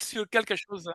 sur quelque chose.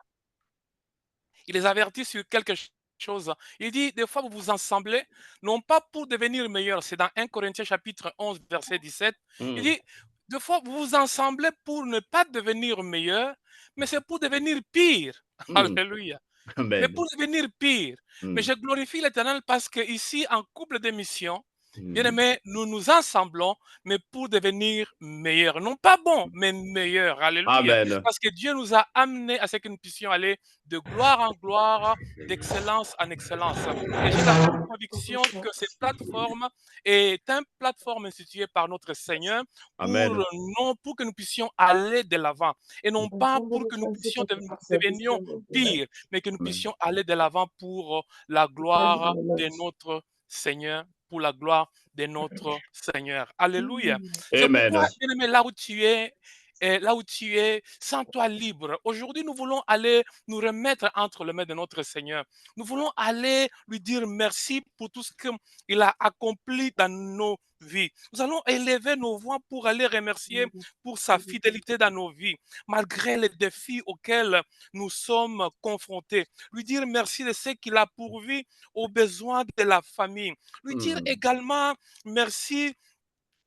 Il les avertit sur quelque chose. Il dit, des fois, vous vous assemblez, non pas pour devenir meilleur, c'est dans 1 Corinthiens chapitre 11, verset 17. Il Mm. dit, des fois, vous vous assemblez pour ne pas devenir meilleur, mais c'est pour devenir pire. Mm. Alléluia. Mais Amen. pour devenir pire. Mais Mm. je glorifie l'Éternel parce que ici, en couple de mission, bien Mm. aimé, nous nous assemblons, mais pour devenir meilleurs. Non pas bons, mais meilleurs. Alléluia. Amen. Parce que Dieu nous a amenés à ce que nous puissions aller de gloire en gloire, d'excellence en excellence. Et j'ai la ferme conviction que cette plateforme est une plateforme instituée par notre Seigneur pour, Amen. non, pour que nous puissions aller de l'avant et non pas pour que nous puissions devenir pire, mais que nous Amen. puissions aller de l'avant pour la gloire de notre Seigneur, pour la gloire de notre Seigneur. Alléluia. C'est pourquoi, Amen. bien-aimé, là où tu es, sens-toi libre. Aujourd'hui, nous voulons aller nous remettre entre les mains de notre Seigneur. Nous voulons aller lui dire merci pour tout ce qu'il a accompli dans nos vies. Nous allons élever nos voix pour aller remercier pour sa fidélité dans nos vies, malgré les défis auxquels nous sommes confrontés. Lui dire merci de ce qu'il a pourvu aux besoins de la famille. Lui dire Mm. également merci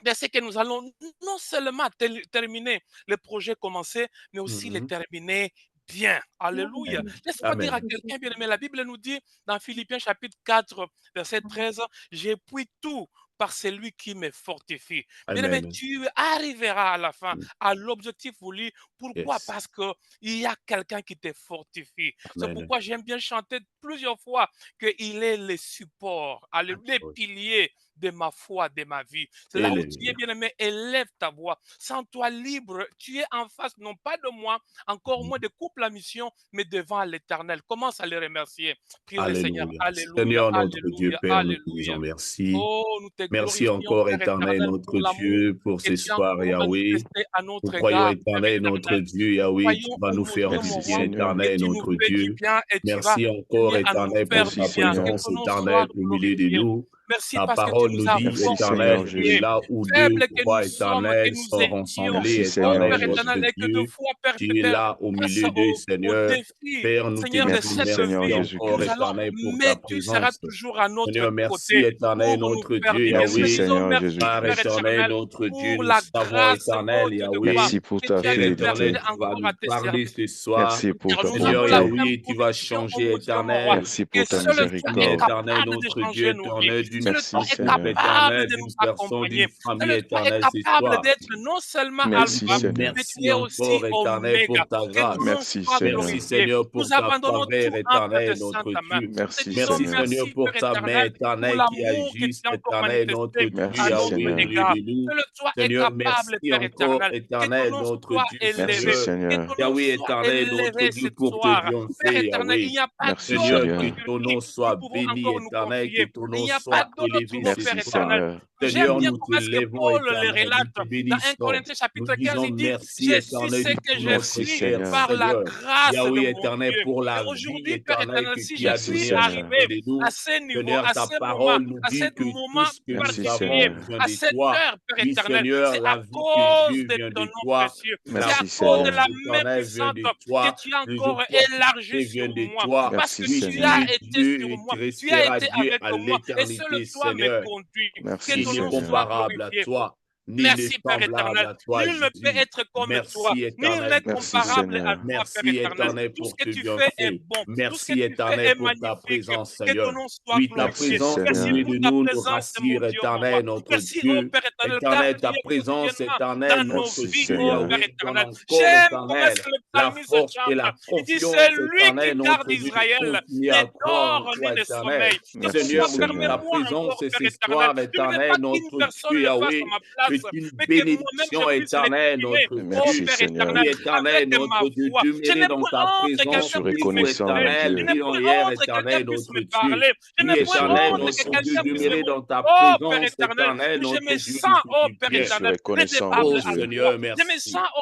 de ce que nous allons non seulement terminer le projet commencé, mais aussi le Mm. terminer bien. Alléluia. Amen. Laisse-moi dire à Amen. quelqu'un, bien aimé, la Bible nous dit dans Philippiens chapitre 4, verset 13, j'appuie tout par celui qui me fortifie. Bien aimé, Amen. tu arriveras à la fin, Mm. à l'objectif voulu. Pourquoi? Yes. Parce qu'il y a quelqu'un qui te fortifie. C'est Amen. pourquoi j'aime bien chanter plusieurs fois qu'il est le support, les piliers de ma foi, de ma vie. C'est là où tu es, Alléluia. bien-aimé, élève ta voix. Sens-toi libre. Tu es en face, non pas de moi, encore moins de coupe la mission, mais devant l'Éternel. Commence à le remercier. Prie le Seigneur. Alléluia. Alléluia, Seigneur notre Dieu, alléluia, Père, nous te disons alléluia. merci. Oh, nous te Merci glorifions, encore, Père éternel éternel, notre pour l'amour Dieu, pour que ce tu as soir, encore Yahweh. manifesté à Nous notre croyons, égard, Père éternel notre éternel. Dieu, Nous Yahweh, tu croyons vas au nous faire mauvais du Merci bien, moment Seigneur. que éternel tu nous notre fais du Dieu. bien et tu vas Merci encore, continuer à nous éternel, faire pour Merci du ta bien. Que Seigneur. présence ton nom soit éternelle au milieu de glorifié. nous. Merci Ta parce que tu parole nous nous as dit, Merci éternel, Seigneur que fortifiés. Jésus. là où deux Faibles ou que nous trois sommes, que éternels nous sont étions. rassemblés, Merci Oh Seigneur éternel, Père notre Jésus. éternel, et que de Dieu, fois, Père, tu es là au face milieu d'eux, au Seigneur. défi, Père, nous te Seigneur, de Merci disons cette Seigneur vie, merci encore, nous Jésus-Christ. allons, éternel, pour ta mais tu seras présence. toujours à notre Seigneur, merci, côté éternel, pour nous notre faire Dieu, du bien. Nous Merci te Yahweh. disons Seigneur merci, Père Jésus-Christ. Père éternel, éternel, notre Dieu, pour nous la savons, grâce, oh éternel, Dieu de Yahweh, gloire, Merci pour que ta tu as Père déversé éternel, fidélité. tu vas encore à nous tes parler serviteurs. ce soir. Merci pour Car ta nous Seigneur avons la bonté. ferme Yahweh, tu vas conviction, oh changer, mon Dieu, mon roi, éternel. Merci que pour ta seul toi Destiny, est miséricorde. éternel, capable de notre Dieu changer nos vies. éternel, d'une Seul toi Merci est rencontre Seigneur. capable éternelle, de d'une nous personne, d'une accompagner. famille Seul toi est éternelle ce capable soir. d'être non seulement Nous te Merci Alpha, disons Seigneur. mais tu merci es aussi encore, éternel, Oméga. pour ta Que ton nom grâce. Merci soit Merci, Seigneur. glorifié. Seigneur, Nous pour ta abandonnons faveur tout entre tes éternelle, notre saintes mains. Dieu. Nous te Merci disons Merci, Seigneur. Seigneur, merci, pour Père ta main éternel, pour éternelle qui l'amour que tu agisse, as encore éternel, notre manifesté Dieu, à Merci notre Yahweh, au Seigneur. milieu égard. de nous. Que le toi est Seigneur, capable, merci Père encore, éternel. Que ton éternel, nom notre soit Dieu, Merci élevé. Seigneur. Que Seigneur. ton nom Yahweh soit éternel, notre élevé Dieu, ce pour soir. Père triompher, éternel, il Yahweh. n'y a pas Merci Seigneur, d'autre que Seigneur. sur ton qui nom nous soit pouvons béni, encore nous éternel, que confier. ton Il nom n'y a pas soit d'autre élevé mot, ce Père Merci soir. éternel. Seigneur. J'aime Seigneur, bien nous te comment est-ce que lèvons, Paul le éternel, nous relate te dans 1 bénissons. Corinthiens Nous chapitre 15. disons Il dit, merci, je suis éternel, ce de que tout je notre Merci suis cœur, Seigneur. par la Seigneur. grâce de Yahweh mon éternel, Dieu. pour Et la vie aujourd'hui, Père éternelle éternel, que si tu je as Merci suis donnée à Seigneur. arrivé chacun de à nous. ce niveau, Seigneur, à ta ce moment, parole nous à ce dit que tout moment ce que nous Merci particulier, avons Seigneur. vient à de cette toi. heure, Père Oui, éternel, Seigneur, c'est à la vie que cause j'ai de vient ton de nom toi. précieux. C'est La à Merci cause de force Seigneur. la main éternelle vient puissante de que toi. tu as Le encore élargie prospérité sur vient de moi. toi. Parce Merci que Oui, tu tu as Seigneur. es été Dieu sur et moi. tu Tu as resteras été Dieu avec à moi. Et seul l'éternité, toi me Seigneur. conduis. Que Merci Il ton n'est nom Seigneur. soit comparable à glorifié. toi, ni n'est Merci, Père semblable éternel. à toi, Nul ne peut Jésus. être comme toi. Merci, Nul éternel, n'est pour Merci tout. comparable à Seigneur. toi, Père Merci, éternel. éternel, Tout ce pour que tes tu fais est bienfaits. bon. Tout ce que Merci, tu fais éternel, est pour ta magnifique. présence, Que ton Seigneur. nom soit Oui, ta Merci glorifié. présence au Merci Seigneur. milieu pour de ta nous nous présence, mon rassure, Dieu, mon roi. éternel, notre Merci, oh Dieu. Père éternel, car Éternel, tu ta es présence, quotidiennement dans éternel, nos notre Merci vies, Dieu, oh Seigneur. Père Yahweh, donne éternel. encore, J'aime comment est-ce éternel, que le la psalmiste force et chante. la Il dit, c'est confiance, lui qui éternel, garde notre Dieu, de Israël, continuer ne à croire en dort ni toi, ne éternel. sommeil. C'est Merci pourquoi Seigneur, oui, ta Seigneur. permets-moi présence encore, et Père ce éternel. soir, Je ne veux pas éternel, qu'une notre personne Dieu, le fasse à Yahweh, ma place, c'est une mais que moi-même je bénédiction puisse éternelle, l'exprimer, notre oh Merci Dieu. Père Seigneur. Oui, éternel, avec éternel, ma notre Dieu, voix. Je demeurer n'ai dans point ta honte que Je présence, suis quelqu'un puisse vivre reconnaissant, mon m'écouter. éternel, Je Dieu. n'ai vivre en point hier, honte que quelqu'un éternel, puisse notre me Dieu. parler. Je Oui, n'ai Je point suis éternel, honte notre que reconnaissant, Dieu, quelqu'un puisse me Seigneur. demeurer montrer. dans ta Oh Père présence, éternel, éternel, je notre me Dieu, de sens, tout oh qui Père Je vient. suis éternel, reconnaissant, mon Oh redevable à Dieu. toi. Seigneur, Je me merci. sens, oh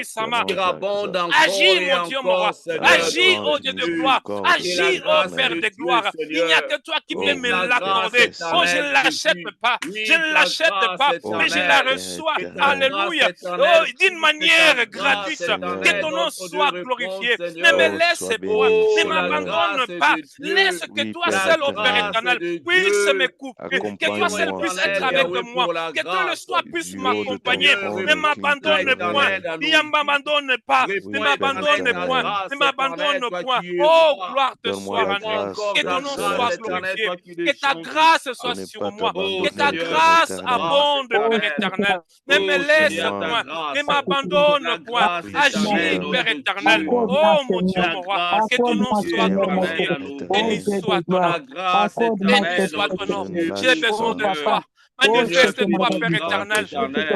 puissamment. surabonde encore Agis, et mon Dieu, mon roi. encore, Seigneur, Agis, dans ô Dieu de Jésus. gloire. Et Et la Agis, ô grâce Père de de Dieu, gloire. Il n'y a Seigneur. que toi qui peux Oui, me ta grâce l'accorder. Oh, je ne éternelle, l'achète Jésus. pas. Oui, Je ne ta l'achète grâce pas, mais je la éternelle. reçois. Que ta grâce Alléluia. Oh, éternelle, d'une que ta manière grâce gratuite. Que éternelle, ton nom notre Dieu, soit réponde, glorifié. Ne Seigneur. me laisse point. Ne Oh, la m'abandonne grâce pas. de Laisse Dieu, que toi la seul, ô Père grâce éternel, de puisse me Dieu. couvrir. Que toi Prions seul puisse être éternel, avec Yahweh, moi. pour la Que tout le grâce. soir puisse Oui, m'accompagner. Seigneur, Ne réponds ta m'abandonne point. éternelle à nos Ne m'abandonne pas. Ne réponds éternel m'abandonne ta point. grâce Ne éternelle, m'abandonne toi point. qui es Oh, roi. gloire te soit Réponds rendue. encore Que ton ta nom grâce soit éternelle, glorifié. toi qui Que ta déchantes. grâce soit sur moi. Oh Que ta Seigneur, grâce ta grâce abonde, Père éternelle. éternel. Ne me Oh laisse Seigneur, ta point. Ne grâce, m'abandonne la point. grâce Agis, éternelle, Père notre éternel. Dieu. Oh, mon Dieu, La mon roi. grâce, Que ton notre nom Dieu soit éternel glorifié. à nos Béni vies. soit ton nom. La grâce Béni éternelle, soit notre ton nom. Dieu, J'ai béni besoin de Seigneur. toi. Manifeste-toi, Père éternel.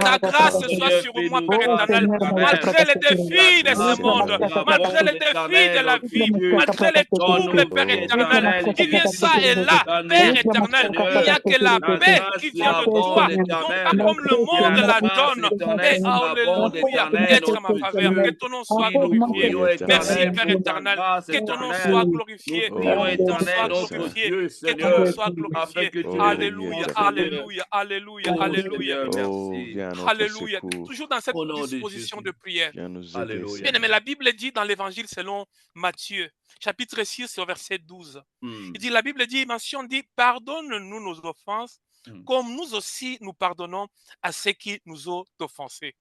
Ta grâce soit sur moi, Père éternel. Malgré les défis de ce monde, malgré les défis de la vie, malgré les troubles, Père éternel, qui viennent ça et là, Père éternel, il n'y a que la paix qui vient de toi, non pas comme le monde la donne. Et alléluia, être à ma faveur, que ton nom soit glorifié. Merci, Père éternel, que ton nom soit glorifié, que ton nom soit glorifié, que ton nom soit glorifié. Alléluia, alléluia, alléluia, alléluia. Alléluia. Toujours dans cette disposition de prière. Bien aimé, la Bible dit dans l'évangile selon Matthieu, chapitre 6, au verset 12. Il dit, la Bible dit, mention dit, pardonne-nous nos offenses, comme nous aussi nous pardonnons à ceux qui nous ont offensés.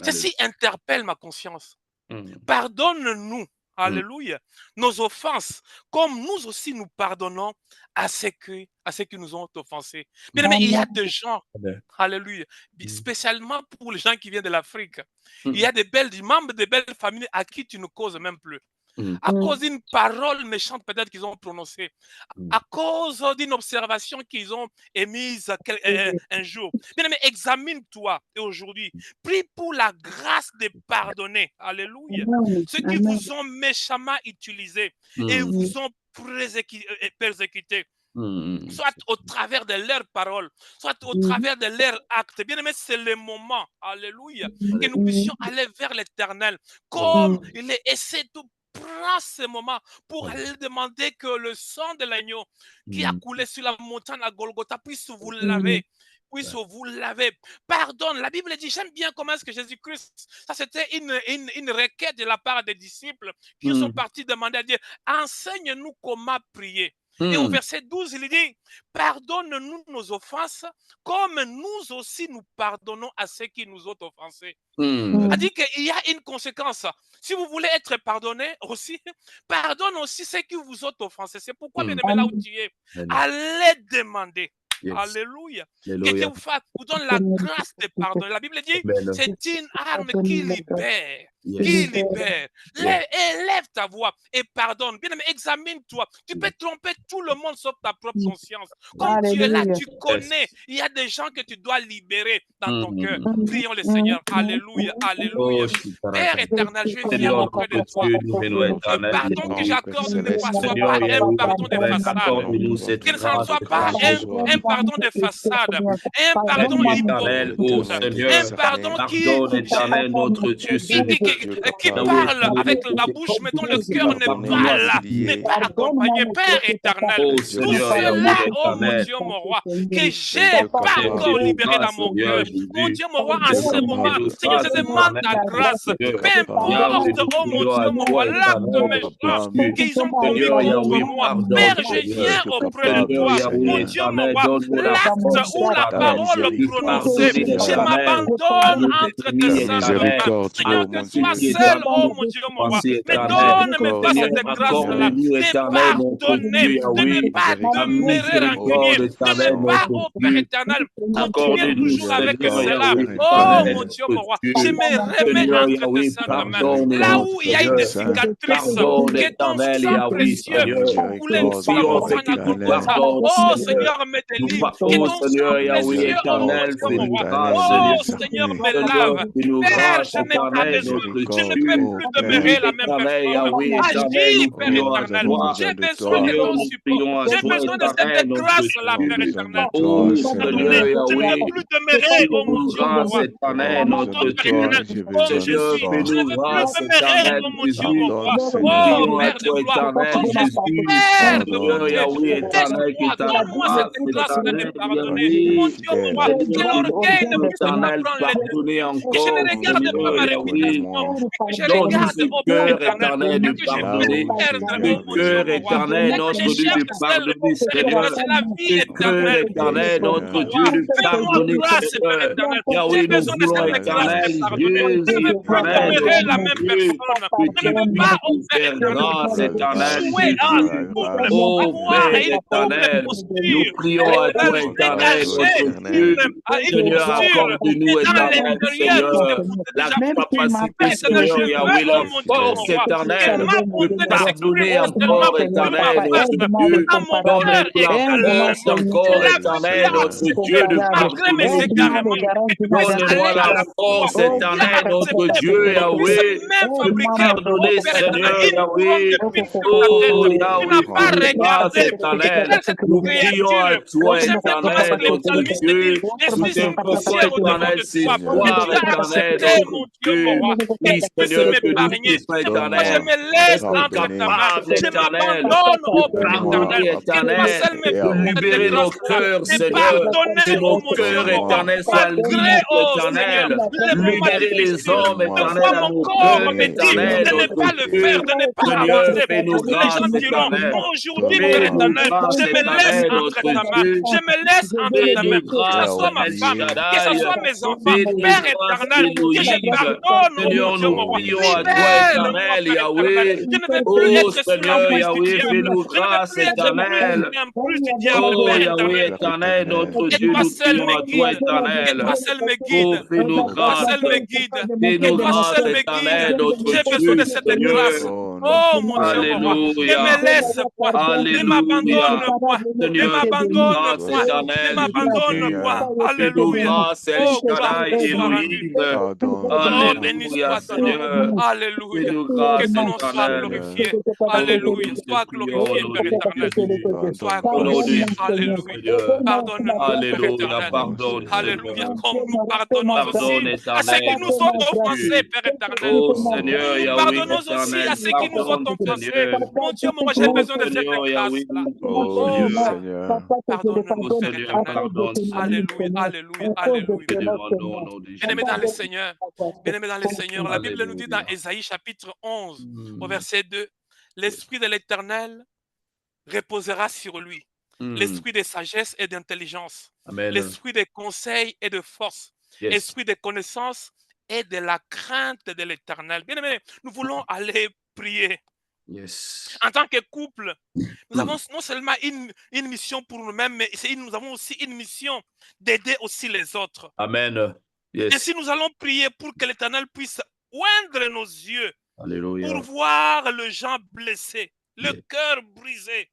Ceci interpelle ma conscience. Pardonne-nous, alléluia, nos offenses, comme nous aussi nous pardonnons à ceux qui nous ont offensés. Bien aimé, il y a des gens, alléluia, spécialement pour les gens qui viennent de l'Afrique, il y a des membres de belles familles à qui tu ne causes même plus. À cause d'une parole méchante peut-être qu'ils ont prononcée, à cause d'une observation qu'ils ont émise un jour. Bien aimé, examine-toi et aujourd'hui, prie pour la grâce de pardonner. Alléluia. Ceux qui vous ont méchamment utilisé et vous ont persécuté. Soit au travers de leurs paroles, soit au travers de leurs actes. Bien aimé, c'est le moment, alléluia, que nous puissions aller vers l'Éternel. Comme il est essayé de prendre ce moment pour aller demander que le sang de l'agneau qui a coulé sur la montagne à Golgotha puisse vous laver. Pardonne. La Bible dit, j'aime bien comment est-ce que Jésus-Christ, ça c'était une requête de la part des disciples qui sont partis demander à Dieu, enseigne-nous comment prier. Et au verset 12, il dit, pardonne-nous nos offenses, comme nous aussi nous pardonnons à ceux qui nous ont offensés. Il a dit qu'il y a une conséquence. Si vous voulez être pardonné aussi, pardonne aussi ceux qui vous ont offensés. C'est pourquoi, bien aimé, là où tu es, allez demander. Alléluia. Que Dieu vous donne la grâce de pardonner. La Bible dit, c'est une arme qui libère. Qui libère. Élève ta voix et pardonne. Bien aimé, examine-toi. Tu peux tromper tout le monde sauf ta propre conscience. Comme tu es là, tu connais. Il y a des gens que tu dois libérer dans ton cœur. Prions le Seigneur. Alléluia. Alléluia. Père éternel, je viens auprès de toi. Le pardon que j'accorde ne soit pas un pardon de façade. Que ce ne soit pas un pardon de façade. Un pardon hypocrite. Un pardon qui parle avec la bouche, mais dont le cœur n'est pas accompagné. Père éternel, tout cela, oh mon Dieu, mon roi, que j'ai pas encore libéré dans mon cœur. Mon Dieu, mon roi, en ce moment, Seigneur, je demande ta grâce. Peu importe, oh mon Dieu, mon roi, l'acte méchant qu'ils ont commis contre moi. Père, je viens auprès de toi. Mon Dieu, mon roi, l'acte ou la parole prononcée, je m'abandonne entre tes mains. Seigneur, que tu sois seul, oh mon Dieu, mon roi. Mais donne-moi pas cette grâce-là de pardonner, de ne pas demeurer rancunier, de ne pas, oh Père éternel, continuer toujours avec cela. Oh mon Dieu, mon roi, je me remets entre tes saintes mains. Là où il y a eu des cicatrices, que ton sang précieux coulé sur la montagne à Golgotha. Oh Seigneur, me délivre. Que ton sang précieux, oh mon Dieu, mon roi. Oh Seigneur, me lave. Père, je n'ai pas besoin. Je ne peux plus demeurer la même personne. Agis, Père éternel. J'ai besoin de ton support. J'ai besoin de cette grâce-là, Père éternel. Je ne peux plus demeurer, oh mon Dieu, mon roi. Oh mon Dieu, Père éternel. Oh, je suis. Je ne veux plus demeurer, oh mon Dieu, mon roi. Oh, Père de gloire. Oh, je suis Père de bonté. Donne-moi cette grâce de me pardonner. Mon Dieu, mon roi. Que l'orgueil ne puisse pas prendre les dessus. Que je ne regarde pas ma réputation. Que je regarde au Père éternel. Que je le cœur éternel, notre Dieu de pardonner, Seigneur. Le cœur éternel, notre Dieu de pardonner, Seigneur. Yahweh, nous voulons éternel, Dieu éternel, faire grâce éternelle, ô Père éternel, nous prions à toi éternel, notre Dieu, Seigneur, accorde-nous éternel, Seigneur, la capacité éternel, Seigneur, je Yahweh, veux, la oh mon Dieu, mon force roi, éternelle tellement de monter de pardonner s'exprimer, tellement encore, ouvrir ma éternel, bouche notre Dieu. à mon cœur Donne-nous la égal. force encore, Lève le éternel, cœur, notre Dieu, de malgré mes pardonner. égarements, et que je puisse Donne-moi aller à la la croix force et éternelle, notre accepter, Dieu, qu'on puisse Yahweh, même de fabriquer au pardonner, Père éternel Seigneur, une couronne Yahweh. d'épines sur ta Oh, tête. Tu n'as Yahweh, pas fais-nous grâce regardé éternelle. cette Nous crions à créature. toi, J'aime bien comment est-ce éternel, que les notre psalmistes Dieu. disent, je Nous suis t'invoquons, poussière au-devant éternel, de ce toi. Et soir, tu as éternel, accepté, notre mon Dieu, mon Dieu. roi, que Oui, tu puisses Seigneur, que nous m'épargner. puissions, C'est pourquoi je éternel, me laisse être entre ta mains. capables, Je éternel, m'abandonne de au Père éternel. pardonner, Que toi éternel, seul me de donnes cette libérer nos grâce-là. cœurs, Et Seigneur, pardonner, que oh nos mon Dieu, cœurs mon roi. éternels soient Malgré, libres, oh Seigneur, éternel, les moments libérer les difficiles. hommes, Des éternel, fois, à mon nos corps cœurs, me dit éternel, de ne notre pas le faire, Dieu. de ne pas Seigneur, avancer. fais-nous Parce que les gens grâce, diront, éternel. aujourd'hui, Père Fais-nous éternel, grâce, je me laisse éternel, entre notre ta main. Dieu. Je me laisse entre ta main. Fais-nous Que ce grâce, soit ma El femme, que ce Shaddai. soit mes enfants. Fais-nous Père grâce, éternel, que je Elohim. pardonne, oh mon Seigneur, Dieu, nous mon roi. prions à toi, Libère-moi, éternel, Père éternel. Yahweh. Je ne veux plus Oh être sous Seigneur, l'emprise du Yahweh, diable. fais-nous Je ne veux grâce, plus être pris sous éternel. l'emprise du diable, Oh Père Yahweh éternel. éternel, notre Que Dieu, toi nous seul prions me à toi, guide. Que éternel. toi seul me Oh, guide. fais-nous Que toi grâce. seul me guide. Que Fais-nous toi grâce, seul me guide. éternel, notre J'ai besoin Dieu, de cette Seigneur. grâce. Oh mon Dieu, mon roi. Ne Alléluia. me laisse point. Ne Alléluia. m'abandonne point. Ne Seigneur, fais-nous m'abandonne grâce, point. Ne éternel, m'abandonne Jésus. point. Fais-nous Alléluia. grâce, El Oh, gloire Shaddai, te soit rendue. Elohim. Oh, béni Alléluia, soit ton nom. Seigneur. Alléluia. Fais-nous Que grâce, ton nom soit éternel. glorifié. Oh, Alléluia. nous te Sois prions au glorifié, nom Père de éternel. Jésus. Sois Au nom de glorifié. Jésus, Alléluia. Seigneur. Pardonne-nous, Père Alléluia, éternel. pardonne, Alléluia. Seigneur. Comme nous pardonnons Pardonne, aussi à ceux qui éternel, nous sont notre offensés, Dieu. Père éternel. Oh Seigneur, Nous Yahweh pardonnons aussi à éternel, ceux qui nous ont pardonne, offensés. Seigneur. Mon Dieu, moi, j'ai Oh besoin de cette Seigneur, Yahweh, grâce-là. notre Oh, Dieu. Père, Oh pardonne-nous, Père Seigneur, éternel. pardonne, Seigneur. Alléluia, alléluia, alléluia. Nous te demandons au nom de Bien-aimés dans le Jésus. Seigneur, bien-aimés dans le Seigneur, la Bible nous dit dans Alléluia. Ésaïe chapitre 11, au Mm. verset 2, l'Esprit de l'Éternel reposera sur lui, Mm. l'esprit de sagesse et d'intelligence, Amen. l'esprit de conseil et de force, Yes. esprit de connaissance et de la crainte de l'Éternel. Bien-aimés, nous voulons aller prier. Yes. En tant que couple, nous avons non seulement une mission pour nous-mêmes, mais nous avons aussi une mission d'aider aussi les autres. Amen. Yes. Ainsi, nous allons prier pour que l'Éternel puisse oindre nos yeux Alléluia. pour voir le gens blessé, le Yes. cœur brisé,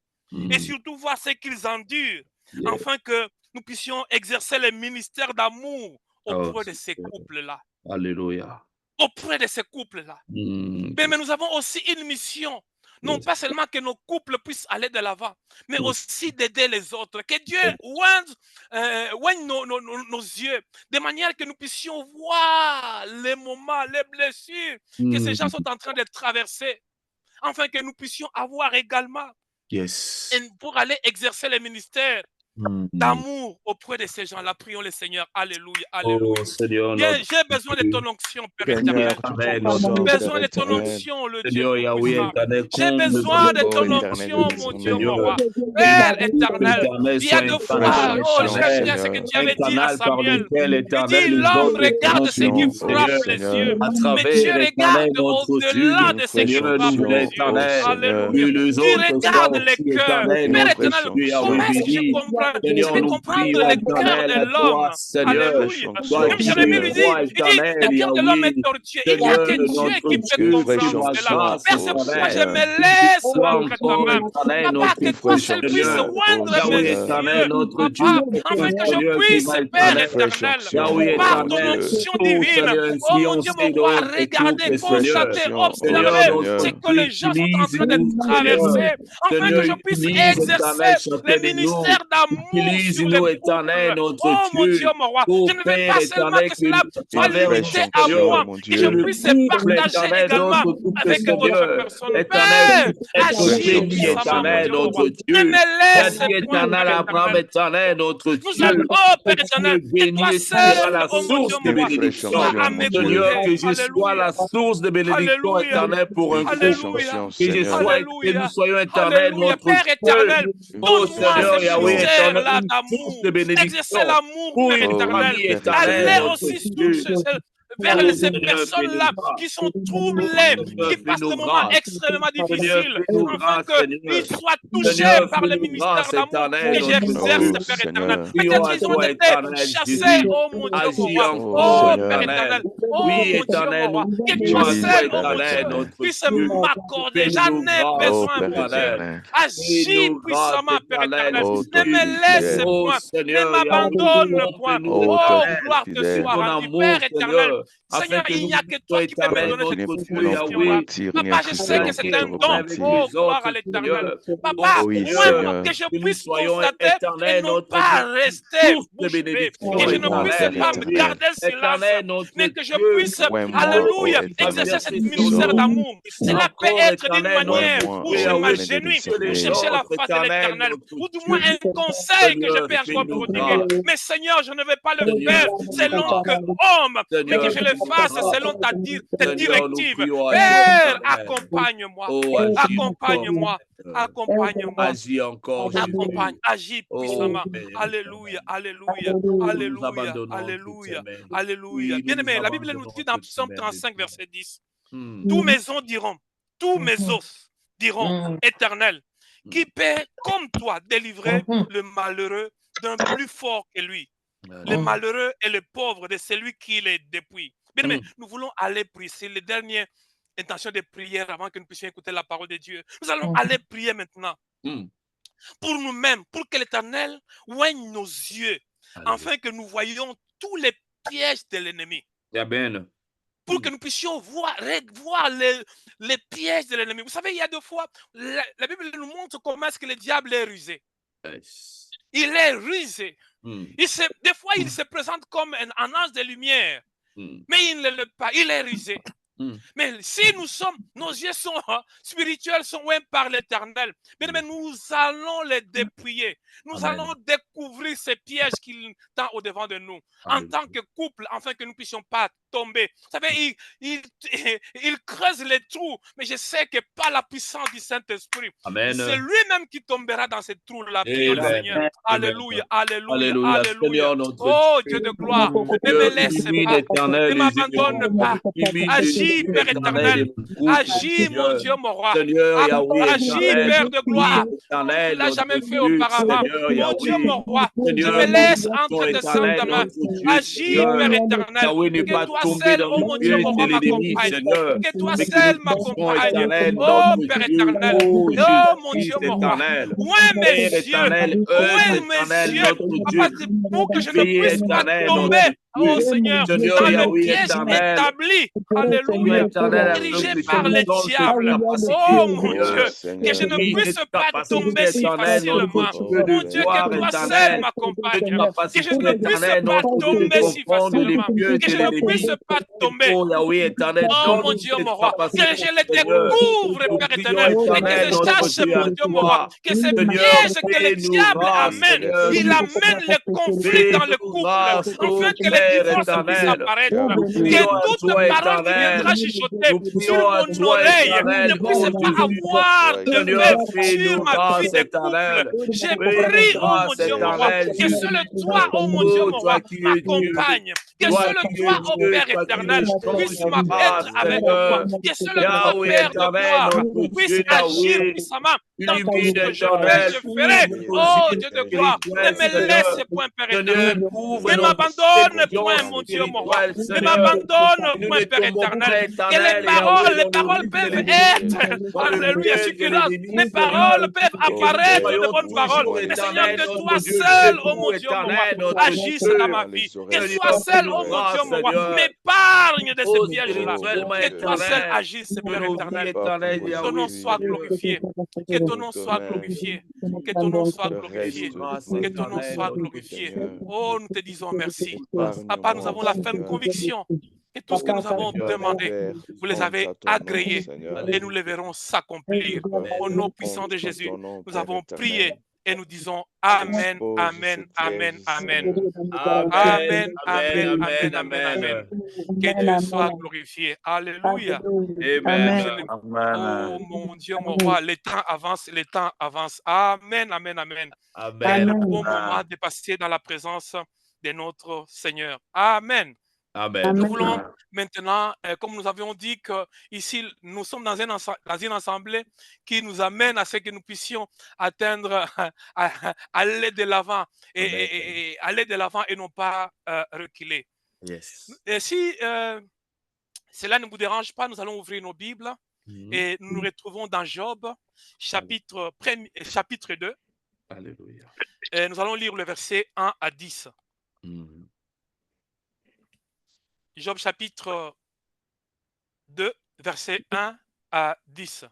et surtout voir ce qu'ils endurent, afin que nous puissions exercer le ministère d'amour auprès de ces couples-là. Alléluia. Auprès de ces couples-là. Mais nous avons aussi une mission. Non pas seulement que nos couples puissent aller de l'avant, mais aussi d'aider les autres. Que Dieu oigne nos yeux, de manière que nous puissions voir les moments, les blessures que ces gens sont en train de traverser, afin que nous puissions avoir également pour aller exercer le ministère d'amour auprès de ces gens-là. Prions le Seigneur. Alléluia. Alléluia. Oh, Seigneur, j'ai besoin de ton onction, Père éternel. J'ai besoin de ton onction, le Dieu puissant. J'ai besoin de ton onction, mon Dieu, mon roi. Père éternel, il y a deux fois, oh, j'aime bien ce que tu avais dit à Samuel. Tu dis, l'homme regarde ce qui frappe les yeux, mais Dieu regarde au-delà de ce qui frappe les yeux. Alléluia. Tu regardes le cœur. Père éternel, comment est-ce que je comprends? Je vais comprendre le cœur de l'homme. Alléluia. Comme Jérémie lui dit, le cœur de l'homme est tortueux. Il n'y a que Dieu qui peut comprendre cela. Père, c'est pourquoi je me laisse entre ta main. Papa, que toi seul puisses oindre mes yeux. Papa, afin que je puisse, Père éternel, par ton onction divine, oh mon Dieu, mon roi, regarder, constater, observer ce que les gens sont en train de traverser, afin que je puisse exercer le ministère d'amour sur les couples. Oh mon Dieu, mon roi, je ne veux pas seulement que cela soit limité à moi, que je puisse partager également avec d'autres personnes. Père, agis puissamment, mon Dieu, ne me laisse pas, nous allons, oh Père éternel, que toi seul, oh mon Dieu, mon roi, sois à mes côtés. Seigneur, que je sois la source de bénédiction éternelle pour un couple. Que nous soyons éternels, notre Père éternel, oh Seigneur, ce Yahweh éternel, ministère-là une source de d'amour, bénédiction. exercer l'amour, Père éternel, aller aussi vers ces personnes-là qui sont troublées, qui passent des moments extrêmement difficiles, afin qu'ils soient touchés par le ministère d'amour que j'exerce, Père éternel. Peut-être ils ont été chassés, oh mon Dieu, mon roi, oh Père éternel, oh mon Dieu, mon roi, que toi seul, oh mon Dieu, puisse m'accorder, j'en ai besoin, mon Dieu. Agis puissamment, Père éternel, ne me laisse point, ne m'abandonne point, oh gloire te soit rendue, Père éternel. Seigneur, il n'y a que toi qui peux me donner cette confiance. Papa, je sais que c'est un don. Oh, gloire à l'éternel. Papa, moi, que je puisse constater et non pas rester bouche bée. Que je ne puisse pas me garder le silence, mais que je puisse, alléluia, exercer ce ministère d'amour. Cela peut être d'une manière où je m'agenouille pour chercher la face de l'éternel, ou du moins un conseil que je peux encore prodiguer. Mais Seigneur, je ne vais pas le faire selon que homme, mais que je le fasse selon tes directives. Père, accompagne-moi, accompagne-moi, accompagne-moi. Agis encore, accompagne, agis puissamment. Alléluia, alléluia, alléluia, alléluia, alléluia. Bien-aimé, la Bible nous dit dans Psaume 35, verset 10, tous mes os diront, tous mes os diront, Éternel, qui peut, comme toi, délivrer le malheureux d'un plus fort que lui. Le malheureux et le pauvre de celui qui les dépouille. Bien, mais nous voulons aller prier. C'est les dernières intentions de prière avant que nous puissions écouter la parole de Dieu. Nous allons aller prier maintenant pour nous-mêmes, pour que l'Éternel oigne nos yeux, afin que nous voyions tous les pièges de l'ennemi. Amen. Pour que nous puissions voir les pièges de l'ennemi. Vous savez, il y a deux fois, la Bible nous montre comment est-ce que le diable est rusé. Il est rusé. Des fois, il se présente comme un ange de lumière, mais il ne l'est pas, il est rusé. Mais si nos yeux sont spirituels, sont ouverts par l'Éternel, mais nous allons les dépouiller. Nous allons découvrir ces pièges qu'il tend au-devant de nous, en tant que couple, afin que nous ne puissions pas tomber. Vous savez, il creuse les trous, mais je sais que par la puissance du Saint-Esprit, c'est lui-même qui tombera dans ces trous-là, Seigneur. Alléluia, alléluia, alléluia. Oh Dieu de gloire, ne me laisse pas, ne m'abandonne pas. Agis, Père éternel, agis, mon Dieu, mon roi. Agis, Père de gloire, comme tu l'as jamais fait auparavant. Mon Dieu, mon roi, je me laisse entre tes saintes mains. Agis, Père éternel, que toi seul, oh mon Dieu, mon roi, m'accompagne. Que toi seul m'accompagne. Oh Père éternel, oh mon Dieu, mon roi. Ouin mes yeux, Papa, pour que je ne puisse pas tomber. Oh Seigneur, dans le piège établi, alléluia, dirigé par le diable. Oh mon Dieu, que je ne puisse pas tomber si facilement. Mon Dieu, que toi seul m'accompagne. Que je ne puisse pas tomber si facilement. Que je ne puisse pas tomber. Oh mon Dieu, mon roi, que je le découvre, Père éternel, et que je sache, mon Dieu, mon roi, que ces pièges que le diable amène, il amène le conflit dans le couple, afin que le divorce puisse apparaître. Que toute parole qui viendra chuchoter sur mon oreille ne puisse pas avoir de sur ma vie de couple. J'ai pris, oh mon Dieu, mon roi, que seul toi, oh mon Dieu, mon roi, m'accompagne. Que seul toi, oh Père éternel, puisse être avec moi. Que seul toi, Père de gloire, puisse agir puissamment dans tout ce que je ferai. Oh Dieu de gloire, ne me laisse point, Père éternel. Ne m'abandonne point, mon Dieu, mon roi. Ne m'abandonne point, Père éternel. Que les paroles peuvent être, alléluia, suffisantes. Les paroles peuvent apparaître de bonnes paroles. Mais Seigneur, que toi seul, oh mon Dieu, mon roi, agisse dans ma vie. Que toi seul, oh mon Dieu, mon roi, m'épargne de ces pièges-là. Que toi seul agisse, Père éternel. Que ton nom soit glorifié. Que ton nom soit glorifié. Que ton nom soit glorifié. Que ton nom soit glorifié. Oh, nous te disons merci. Papa, nous avons la ferme conviction que tout ce que nous avons demandé, vous les avez agréés et nous les verrons s'accomplir. Au nom puissant de Jésus, nous avons prié et nous disons Amen, Amen, Amen, Amen. Amen, Amen, Amen, Amen, Amen. Que Dieu soit glorifié. Alléluia. Amen. Oh mon Dieu, mon roi, les temps avancent, les temps avancent. Amen, Amen, Amen. C'est le bon moment de passer dans la présence de notre Seigneur. Amen. Amen. Nous voulons maintenant, comme nous avions dit que ici nous sommes dans une assemblée qui nous amène à ce que nous puissions atteindre, aller de l'avant et aller de l'avant et non pas reculer. Yes. Et si cela ne vous dérange pas, nous allons ouvrir nos Bibles et nous nous retrouvons dans Job, chapitre 2. Alléluia. Et nous allons lire le verset 1 à 10. Job chapitre 2, verset 1 à 10.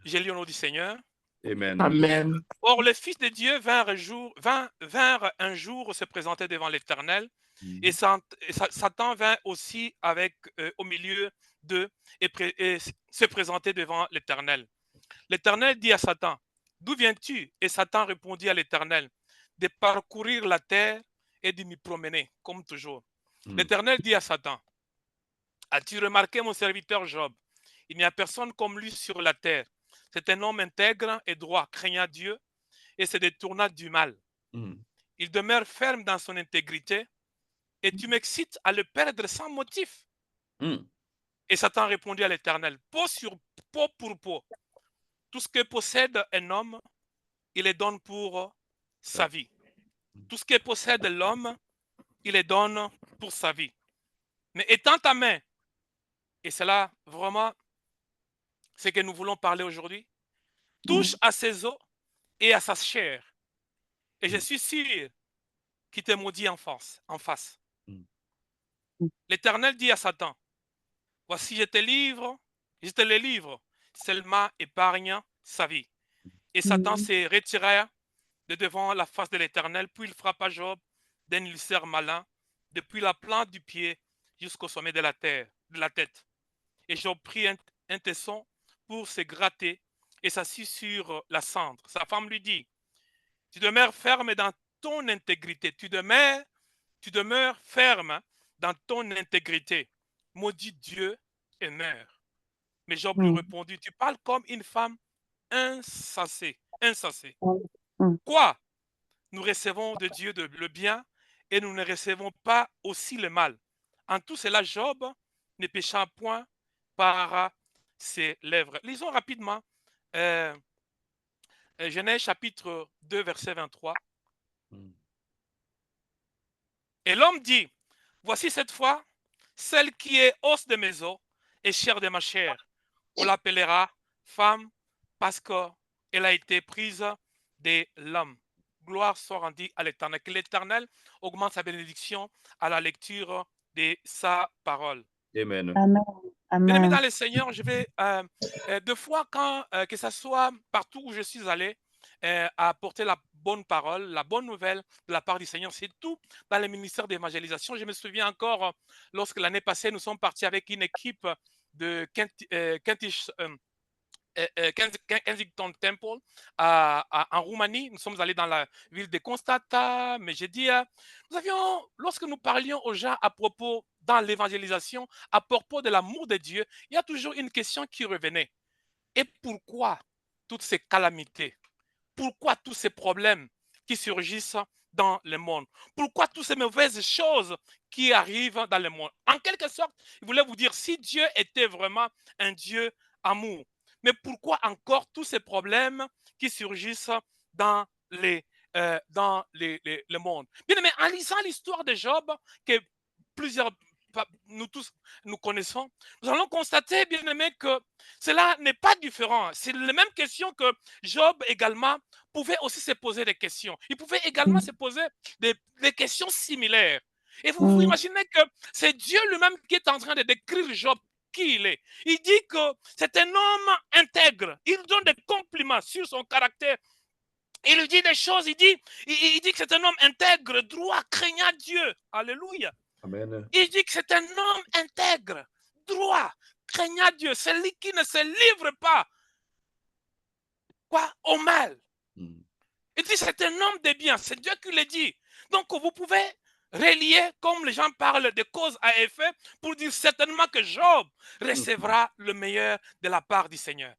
J'ai lu au nom du Seigneur. Amen. Amen. Or, le Fils de Dieu vinrent un jour se présenter devant l'Éternel, et Satan vint aussi au milieu d'eux et se présenter devant l'Éternel. L'Éternel dit à Satan, d'où viens-tu? Et Satan répondit à l'Éternel, de parcourir la terre et de m'y promener, comme toujours. L'Éternel dit à Satan, as-tu remarqué mon serviteur Job? Il n'y a personne comme lui sur la terre. C'est un homme intègre et droit, craignant Dieu et se détournant du mal. Il demeure ferme dans son intégrité et tu m'excites à le perdre sans motif. Et Satan répondit à l'Éternel, peau sur peau pour peau. Tout ce que possède un homme, il les donne pour sa vie. Tout ce que possède l'homme, il les donne pour sa vie. Mais étends ta main, et c'est là vraiment ce que nous voulons parler aujourd'hui, touche à ses os et à sa chair. Et je suis sûr qu'il te maudit en face. L'Éternel dit à Satan, voici je te le livre, seulement épargne sa vie. Et Satan s'est retiré de devant la face de l'Éternel, puis il frappa Job d'un ulcère malin, depuis la plante du pied jusqu'au sommet de la tête. Et Job prit un tesson pour se gratter et s'assit sur la cendre. Sa femme lui dit, tu demeures ferme dans ton intégrité, tu demeures ferme dans ton intégrité. Maudit Dieu et meurs. Mais Job lui répondit, tu parles comme une femme insensée. Quoi? Nous recevons de Dieu le bien et nous ne recevons pas aussi le mal. En tout cela, Job ne pécha point par ses lèvres. Lisons rapidement Genèse chapitre 2, verset 23. Et l'homme dit, voici cette fois, celle qui est os de mes os et chair de ma chair. On l'appellera femme parce qu'elle a été prise de l'homme. Gloire soit rendue à l'Éternel. Que l'Éternel augmente sa bénédiction à la lecture de sa parole. Amen. Bien-aimé dans le Seigneur, je vais deux fois que ce soit partout où je suis allé à apporter la bonne parole, la bonne nouvelle de la part du Seigneur, c'est tout dans le ministère d'évangélisation. Je me souviens encore lorsque l'année passée, nous sommes partis avec une équipe de Kensington Temple en Roumanie. Nous sommes allés dans la ville de Constanta, mais j'ai dit, lorsque nous parlions aux gens à propos dans l'évangélisation, à propos de l'amour de Dieu, il y a toujours une question qui revenait. Et pourquoi toutes ces calamités? Pourquoi tous ces problèmes qui surgissent dans le monde? Pourquoi toutes ces mauvaises choses qui arrivent dans le monde? En quelque sorte, il voulait vous dire, si Dieu était vraiment un Dieu amour, mais pourquoi encore tous ces problèmes qui surgissent dans le monde? Bien aimé, en lisant l'histoire de Job, que nous tous nous connaissons, nous allons constater, bien aimé, que cela n'est pas différent. C'est la même question que Job également pouvait aussi se poser des questions. Il pouvait également se poser des questions similaires. Et vous imaginez que c'est Dieu lui-même qui est en train de décrire Job qui il est. Il dit que c'est un homme intègre. Il donne des compliments sur son caractère. Il lui dit des choses. Il dit que c'est un homme intègre, droit, craignant Dieu. Alléluia. Amen. Il dit que c'est un homme intègre, droit, craignant Dieu, celui qui ne se livre pas au mal. Il dit que c'est un homme de bien, c'est Dieu qui le dit. Donc vous pouvez relier, comme les gens parlent de cause à effet, pour dire certainement que Job recevra le meilleur de la part du Seigneur.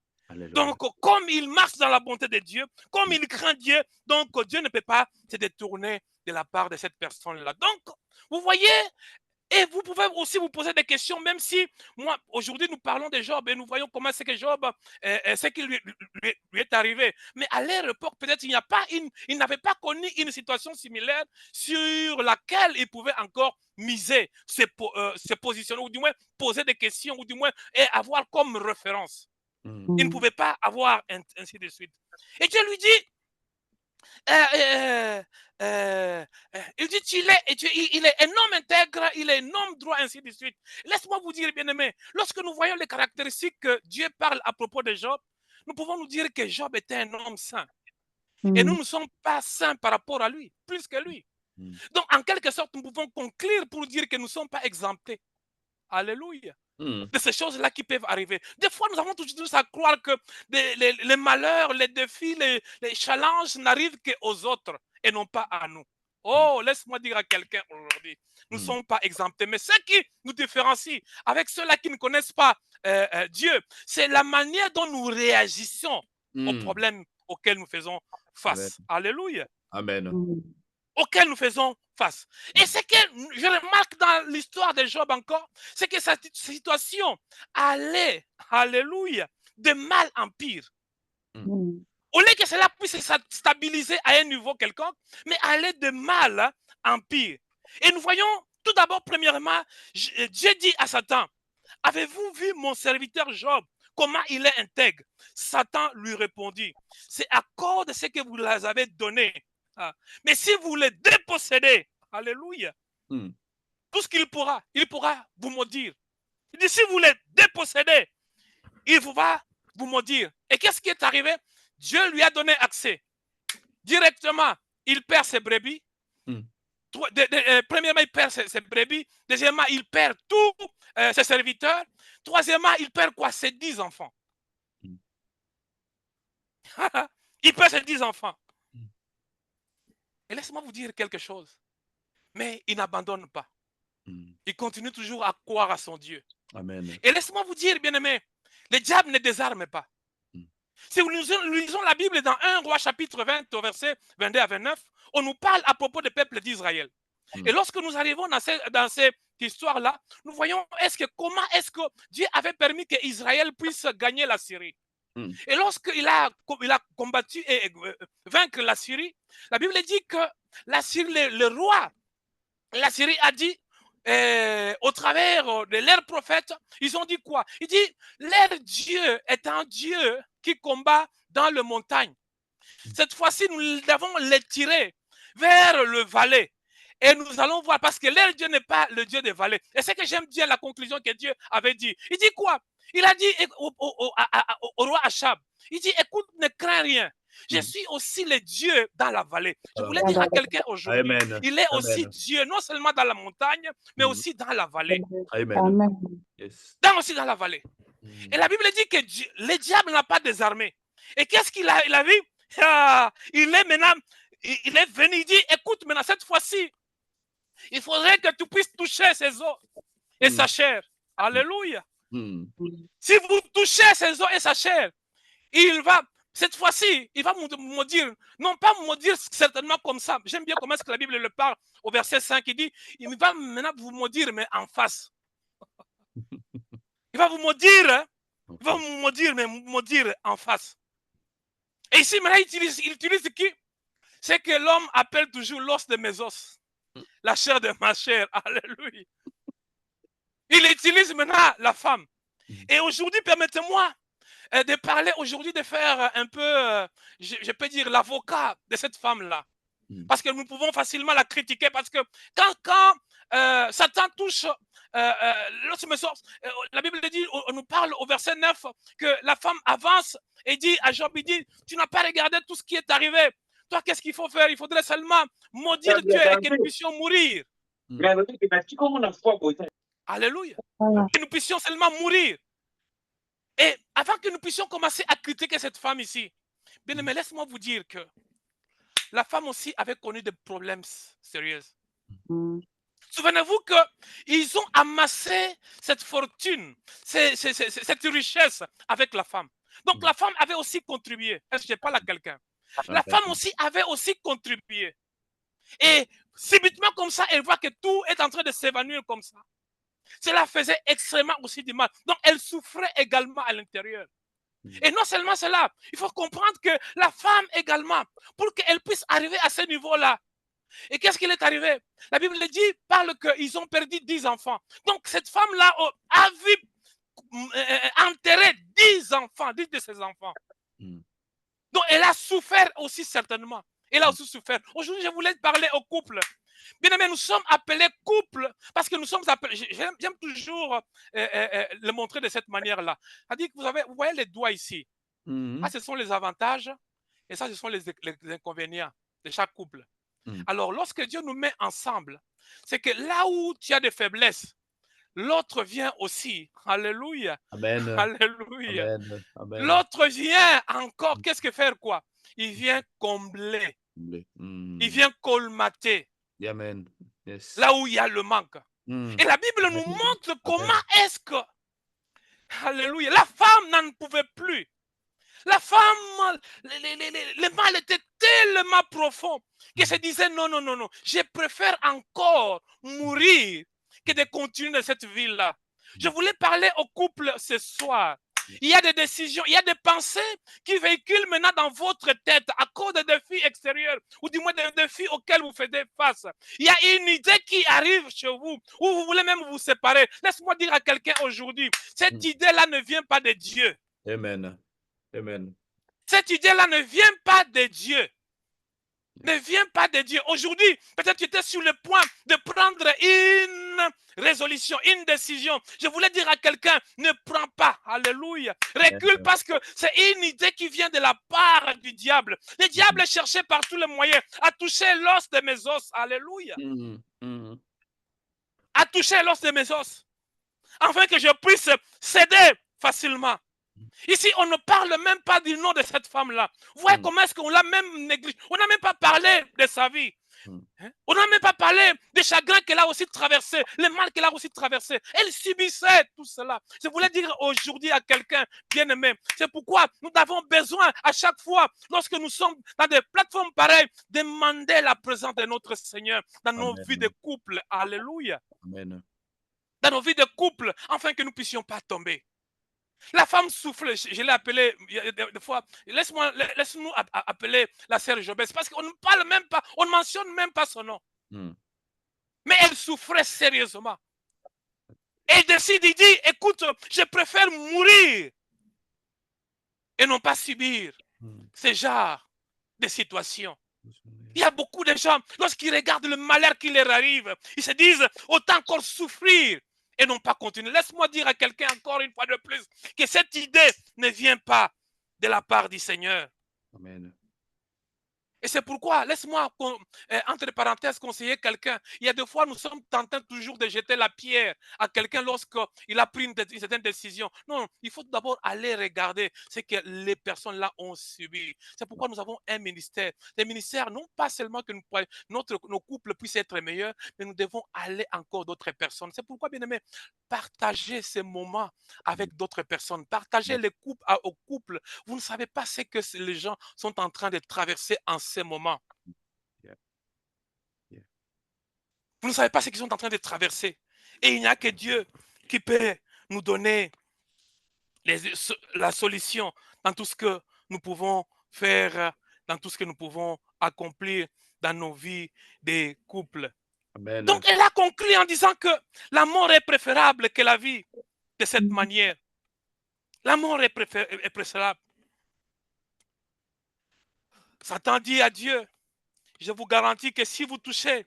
Donc, comme il marche dans la bonté de Dieu, comme il craint Dieu, donc Dieu ne peut pas se détourner de la part de cette personne-là. Donc, vous voyez, et vous pouvez aussi vous poser des questions, même si moi, aujourd'hui, nous parlons de Job et nous voyons comment c'est que Job, ce qui lui est arrivé. Mais à leur époque, peut-être il n'avait pas connu une situation similaire sur laquelle il pouvait encore miser, se positionner, ou du moins poser des questions, ou du moins et avoir comme référence. Il ne pouvait pas avoir ainsi de suite. Et Dieu lui dit, il dit il est un homme intègre, il est un homme droit, ainsi de suite. Laisse-moi vous dire, bien-aimé, lorsque nous voyons les caractéristiques que Dieu parle à propos de Job, nous pouvons nous dire que Job était un homme saint. Et nous ne sommes pas saints par rapport à lui, plus que lui. Donc, en quelque sorte, nous pouvons conclure pour dire que nous ne sommes pas exemptés. Alléluia. De ces choses-là qui peuvent arriver. Des fois, nous avons toujours à croire que les malheurs, les défis, les challenges n'arrivent qu'aux autres et non pas à nous. Oh, laisse-moi dire à quelqu'un aujourd'hui, nous ne sommes pas exemptés. Mais ce qui nous différencie avec ceux-là qui ne connaissent pas Dieu, c'est la manière dont nous réagissons aux problèmes auxquels nous faisons face. Amen. Alléluia. Amen. Auxquels nous faisons face. Et ce que je remarque dans l'histoire de Job encore, c'est que cette situation allait, alléluia, de mal en pire. Au lieu que cela puisse se stabiliser à un niveau quelconque, mais allait de mal en pire. Et nous voyons tout d'abord, premièrement, Dieu dit à Satan, avez-vous vu mon serviteur Job, comment il est intègre? Satan lui répondit, c'est à cause de ce que vous leur avez donné. Mais si vous les dépossédez, alléluia, tout ce qu'il pourra vous maudire. Il dit, si vous les dépossédez, il va vous maudire. Et qu'est-ce qui est arrivé? Dieu lui a donné accès. Directement, il perd ses brebis. Premièrement, il perd ses brebis. Deuxièmement, il perd tous ses serviteurs. Troisièmement, il perd quoi? Ses 10 enfants. Il perd ses 10 enfants. Et laissez-moi vous dire quelque chose. Mais il n'abandonne pas. Il continue toujours à croire à son Dieu. Amen. Et laissez-moi vous dire, bien-aimé, le diable ne désarme pas. Si nous lisons la Bible dans 1 Roi chapitre 20, au verset 22 à 29, on nous parle à propos du peuple d'Israël. Et lorsque nous arrivons dans cette histoire-là, nous voyons comment est-ce que Dieu avait permis qu'Israël puisse gagner la Syrie. Et lorsqu'il a combattu et vaincre la Syrie, la Bible dit que la Syrie, le roi, la Syrie a dit, au travers de leurs prophètes, ils ont dit quoi? Il dit, leur Dieu est un Dieu qui combat dans les montagnes. Cette fois-ci, nous devons les tirer vers le valais. Et nous allons voir, parce que leur Dieu n'est pas le Dieu des vallées. Et c'est que j'aime bien la conclusion que Dieu avait dit. Il dit quoi? Il a dit au roi Achab, il dit, écoute, ne crains rien. Je suis aussi le Dieu dans la vallée. Je voulais dire à quelqu'un aujourd'hui, il est aussi Dieu, non seulement dans la montagne, mais aussi dans la vallée. Amen. Yes. Aussi dans la vallée. Et la Bible dit que le diable n'a pas désarmé. Et qu'est-ce qu'il a? Il a vu? Il est maintenant, il est venu, il dit, écoute, maintenant cette fois-ci, il faudrait que tu puisses toucher ses os et sa chair. Alléluia. Si vous touchez ses os et sa chair, il va, cette fois-ci, il va me dire, non pas me dire certainement comme ça. J'aime bien comment est-ce que la Bible le parle au verset 5, il dit, il va maintenant vous maudire, mais en face. Il va vous maudire, hein? Il va vous maudire, mais maudire en face. Et ici, maintenant, il utilise qui? C'est que l'homme appelle toujours l'os de mes os. La chair de ma chair. Alléluia. Il utilise maintenant la femme. Et aujourd'hui, permettez-moi de parler aujourd'hui, de faire un peu, je peux dire, l'avocat de cette femme-là. Parce que nous pouvons facilement la critiquer. Parce que quand Satan touche, la Bible dit, on nous parle au verset 9, que la femme avance et dit à Job, il dit, tu n'as pas regardé tout ce qui est arrivé. Toi, qu'est-ce qu'il faut faire? Il faudrait seulement maudire Dieu et que nous puissions mourir. Alléluia. Que nous puissions seulement mourir. Et avant que nous puissions commencer à critiquer cette femme ici, bien aimé, laisse-moi vous dire que la femme aussi avait connu des problèmes sérieux. Souvenez-vous qu'ils ont amassé cette fortune, cette richesse avec la femme. Donc la femme avait aussi contribué. Est-ce que je parle à quelqu'un? La femme aussi avait aussi contribué. Et subitement comme ça, elle voit que tout est en train de s'évanouir comme ça. Cela faisait extrêmement aussi du mal. Donc elle souffrait également à l'intérieur. Et non seulement cela, il faut comprendre que la femme également, pour qu'elle puisse arriver à ce niveau-là. Et qu'est-ce qu'il est arrivé? La Bible dit, parle qu'ils ont perdu 10 enfants. Donc cette femme-là a vu enterrer 10 enfants, 10 de ses enfants. Donc elle a souffert aussi certainement. Elle a aussi souffert. Aujourd'hui, je voulais parler au couple. Bien aimé, nous sommes appelés couple parce que nous sommes appelés. J'aime toujours le montrer de cette manière-là. C'est-à-dire que vous voyez les doigts ici. Ah, ce sont les avantages et ça, ce sont les inconvénients de chaque couple. Alors, lorsque Dieu nous met ensemble, c'est que là où tu as des faiblesses, l'autre vient aussi. Alléluia. Amen. Alléluia. Amen. Amen. L'autre vient encore. Qu'est-ce que faire quoi? Il vient combler. Il vient colmater. Amen. Yes. Là où il y a le manque. Et la Bible nous montre comment est-ce que, alléluia, la femme n'en pouvait plus. La femme, le mal était tellement profond qu'elle se disait non, non, non, non, je préfère encore mourir que de continuer dans cette ville-là. Je voulais parler au couple ce soir. Il y a des décisions, il y a des pensées qui véhiculent maintenant dans votre tête à cause des défis extérieurs ou du moins des défis auxquels vous faites face. Il y a une idée qui arrive chez vous où vous voulez même vous séparer. Laisse-moi dire à quelqu'un aujourd'hui, cette idée-là ne vient pas de Dieu. Amen. Amen. Cette idée-là ne vient pas de Dieu. Ne vient pas de Dieu. Aujourd'hui, peut-être tu étais sur le point de prendre une résolution, une décision. Je voulais dire à quelqu'un, ne prends pas. Alléluia. Recule parce que c'est une idée qui vient de la part du diable. Le diable cherchait par tous les moyens à toucher l'os de mes os. Alléluia. À toucher l'os de mes os. Afin que je puisse céder facilement. Ici, on ne parle même pas du nom de cette femme-là. Vous voyez comment est-ce qu'on l'a même négligé. On n'a même pas parlé de sa vie. On n'a même pas parlé des chagrins qu'elle a aussi traversé, le mal qu'elle a aussi traversé. Elle subissait tout cela. Je voulais dire aujourd'hui à quelqu'un bien-aimé, c'est pourquoi nous avons besoin à chaque fois, lorsque nous sommes dans des plateformes pareilles, demander la présence de notre Seigneur dans nos vies de couple. Alléluia. Amen. Dans nos vies de couple, afin que nous ne puissions pas tomber. La femme souffle, je l'ai appelée des fois, laisse-nous appeler la sœur Jobès, parce qu'on ne parle même pas, on ne mentionne même pas son nom. Mais elle souffrait sérieusement. Elle décide, il dit, écoute, je préfère mourir et non pas subir ce genre de situation. Il y a beaucoup de gens, lorsqu'ils regardent le malheur qui leur arrive, ils se disent, autant encore souffrir et non pas continuer. Laisse-moi dire à quelqu'un encore une fois de plus que cette idée ne vient pas de la part du Seigneur. Amen. Et c'est pourquoi, laisse-moi, entre parenthèses, conseiller quelqu'un. Il y a des fois, nous sommes tentés toujours de jeter la pierre à quelqu'un lorsqu'il a pris une certaine décision. Non, il faut d'abord aller regarder ce que les personnes-là ont subi. C'est pourquoi nous avons un ministère. Des ministères, non pas seulement que nos couples puissent être meilleurs, mais nous devons aller encore d'autres personnes. C'est pourquoi, bien aimé, partagez ces moments avec d'autres personnes. Partagez les couples aux couples. Vous ne savez pas ce que les gens sont en train de traverser en ces moments. Vous ne savez pas ce qu'ils sont en train de traverser. Et il n'y a que Dieu qui peut nous donner la solution dans tout ce que nous pouvons faire, dans tout ce que nous pouvons accomplir dans nos vies des couples. Amen. Donc, elle a conclu en disant que la mort est préférable que la vie de cette manière. La mort est préférable. Satan dit à Dieu, je vous garantis que si vous touchez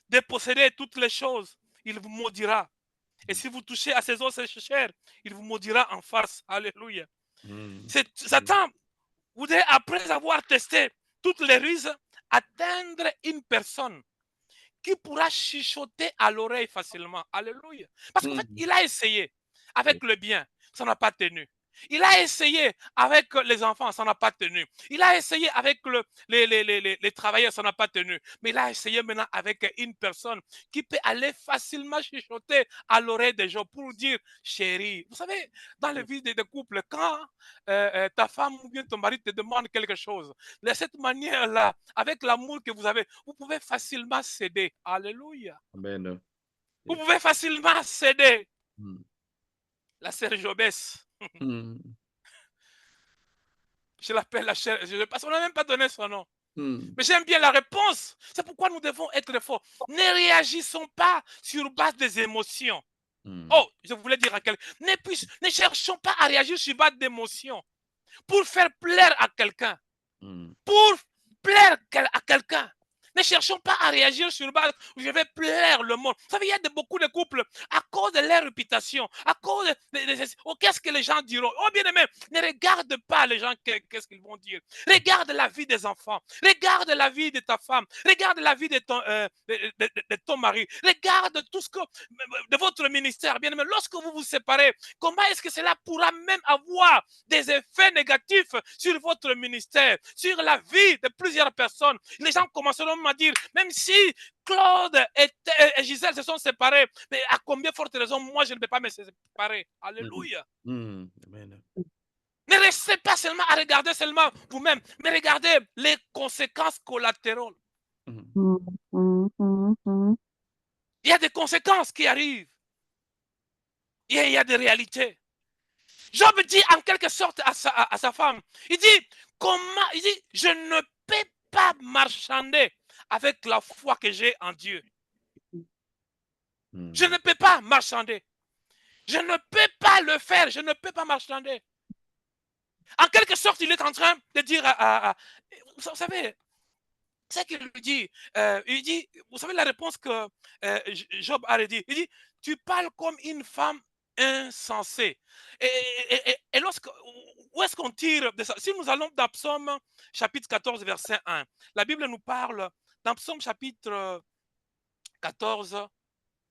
de posséder toutes les choses, il vous maudira. Et si vous touchez à ses os et ses chairs, il vous maudira en face. Alléluia. Satan voudrait, après avoir testé toutes les ruses, atteindre une personne qui pourra chuchoter à l'oreille facilement. Alléluia. Parce qu'en fait, il a essayé avec le bien. Ça n'a pas tenu. Il a essayé avec les enfants, ça n'a pas tenu. Il a essayé avec les travailleurs, ça n'a pas tenu. Mais il a essayé maintenant avec une personne qui peut aller facilement chuchoter à l'oreille des gens pour dire chérie. Vous savez, dans la vie des couples, quand ta femme ou bien ton mari te demande quelque chose, de cette manière-là, avec l'amour que vous avez, vous pouvez facilement céder. Alléluia. Amen. Vous pouvez facilement céder. Mm. La sœur Jobès. Mm. Je l'appelle la sœur. On n'a même pas donné son nom. Mm. Mais j'aime bien la réponse. C'est pourquoi nous devons être forts. Ne réagissons pas sur base des émotions. Mm. Oh, je voulais dire à quelqu'un. Ne cherchons pas à réagir sur base d'émotions pour faire plaire à quelqu'un. Mm. Pour plaire à quelqu'un. Ne cherchons pas à réagir sur base où je vais plaire le monde. Vous savez, il y a beaucoup de couples, à cause de leur réputation, à cause oh, qu'est-ce que les gens diront. Oh, bien aimé, ne regarde pas les gens, qu'est-ce qu'ils vont dire. Regarde la vie des enfants. Regarde la vie de ta femme. Regarde la vie de ton mari. Regarde tout ce que de votre ministère. Bien aimé, lorsque vous vous séparez, comment est-ce que cela pourra même avoir des effets négatifs sur votre ministère, sur la vie de plusieurs personnes? Les gens commenceront à dire, même si Claude et Gisèle se sont séparés, mais à combien forte raison, moi, je ne peux pas me séparer. Alléluia. Mm. Amen. Ne restez pas seulement à regarder seulement vous-même, mais regardez les conséquences collatérales. Mm. Il y a des conséquences qui arrivent. Il y a des réalités. Job dit en quelque sorte à sa femme, il dit, je ne peux pas marchander avec la foi que j'ai en Dieu. Je ne peux pas marchander. Je ne peux pas le faire. Je ne peux pas marchander. En quelque sorte, il est en train de dire vous savez, c'est qu'il lui dit, il dit, vous savez la réponse que Job a dit, il dit, tu parles comme une femme insensée. Et lorsque, où est-ce qu'on tire de ça? Si nous allons dans Psaume chapitre 14, verset 1, la Bible nous parle, dans Psaume chapitre 14,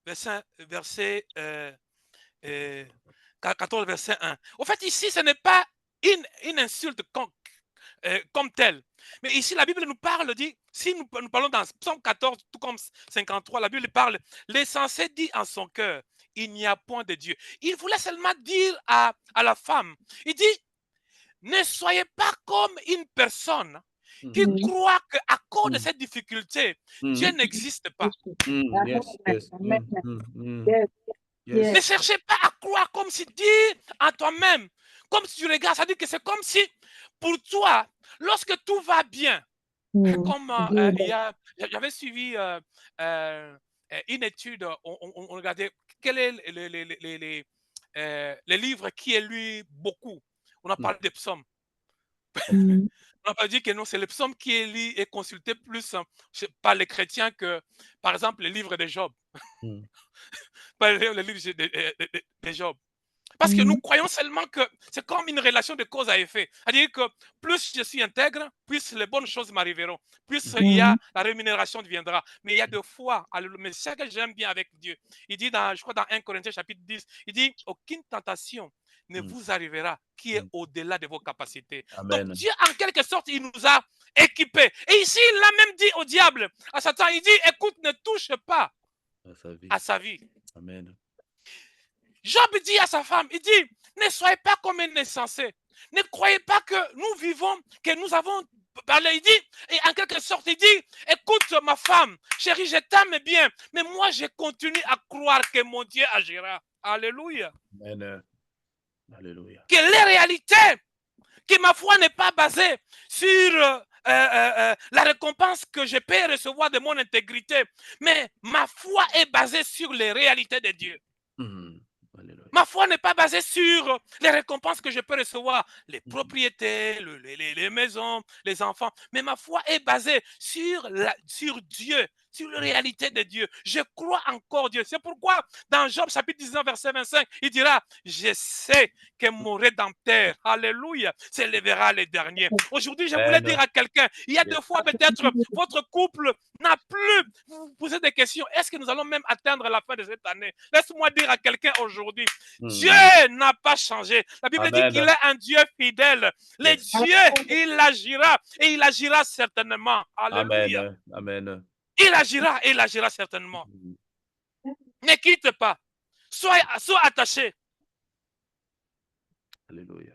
verset 14, verset 1. En fait, ici, ce n'est pas une insulte comme telle. Mais ici, la Bible nous parle, dit, si nous parlons dans Psaume 14, tout comme 53, la Bible parle, l'essentiel dit en son cœur, il n'y a point de Dieu. Il voulait seulement dire à la femme, il dit, ne soyez pas comme une personne qui croit qu'à cause de cette difficulté, Dieu n'existe pas. Yes, yes. Ne cherchez pas à croire comme si dire à toi-même, comme si tu regardes, ça dit que c'est comme si pour toi, lorsque tout va bien, comme j'avais suivi une étude, on regardait quel est les livres qui est lu beaucoup. On a parlé des psaumes. On n'a pas dit que non, c'est le psaume qui est lu et consulté plus par les chrétiens que, par exemple, les livres de Job. Par les livres de Job. Parce que nous croyons seulement que c'est comme une relation de cause à effet. C'est-à-dire que plus je suis intègre, plus les bonnes choses m'arriveront, plus il y a la rémunération viendra. Mais il y a des fois, mais ce que j'aime bien avec Dieu, il dit, je crois dans 1 Corinthiens chapitre 10, il dit, aucune tentation ne vous arrivera qui est au-delà de vos capacités. Amen. Donc Dieu, en quelque sorte, il nous a équipés. Et ici, il a même dit au diable, à Satan, il dit, écoute, ne touche pas à sa vie. Amen. Job dit à sa femme, il dit, ne soyez pas comme un insensé. Ne croyez pas que nous vivons, que nous avons parlé. Il dit, et en quelque sorte, il dit, écoute ma femme, chérie, je t'aime bien, mais moi je continue à croire que mon Dieu agira. Alléluia. Amen. Alléluia. Que les réalités, que ma foi n'est pas basée sur la récompense que je peux recevoir de mon intégrité, mais ma foi est basée sur les réalités de Dieu. Ma foi n'est pas basée sur les récompenses que je peux recevoir, les propriétés, les maisons, les enfants, mais ma foi est basée sur Dieu, sur la réalité de Dieu. Je crois encore Dieu. C'est pourquoi dans Job chapitre 19 verset 25, il dira, je sais que mon Rédempteur, alléluia, s'élèvera les derniers. Aujourd'hui, je voulais dire à quelqu'un, il y a des fois peut-être votre couple n'a plus, vous vous posez des questions, est-ce que nous allons même atteindre la fin de cette année? Laisse-moi dire à quelqu'un aujourd'hui, Dieu n'a pas changé. La Bible dit qu'il est un Dieu fidèle. Le Dieu, il agira et il agira certainement. Alléluia. Amen. Il agira certainement. Ne quitte pas. Sois attaché. Alléluia.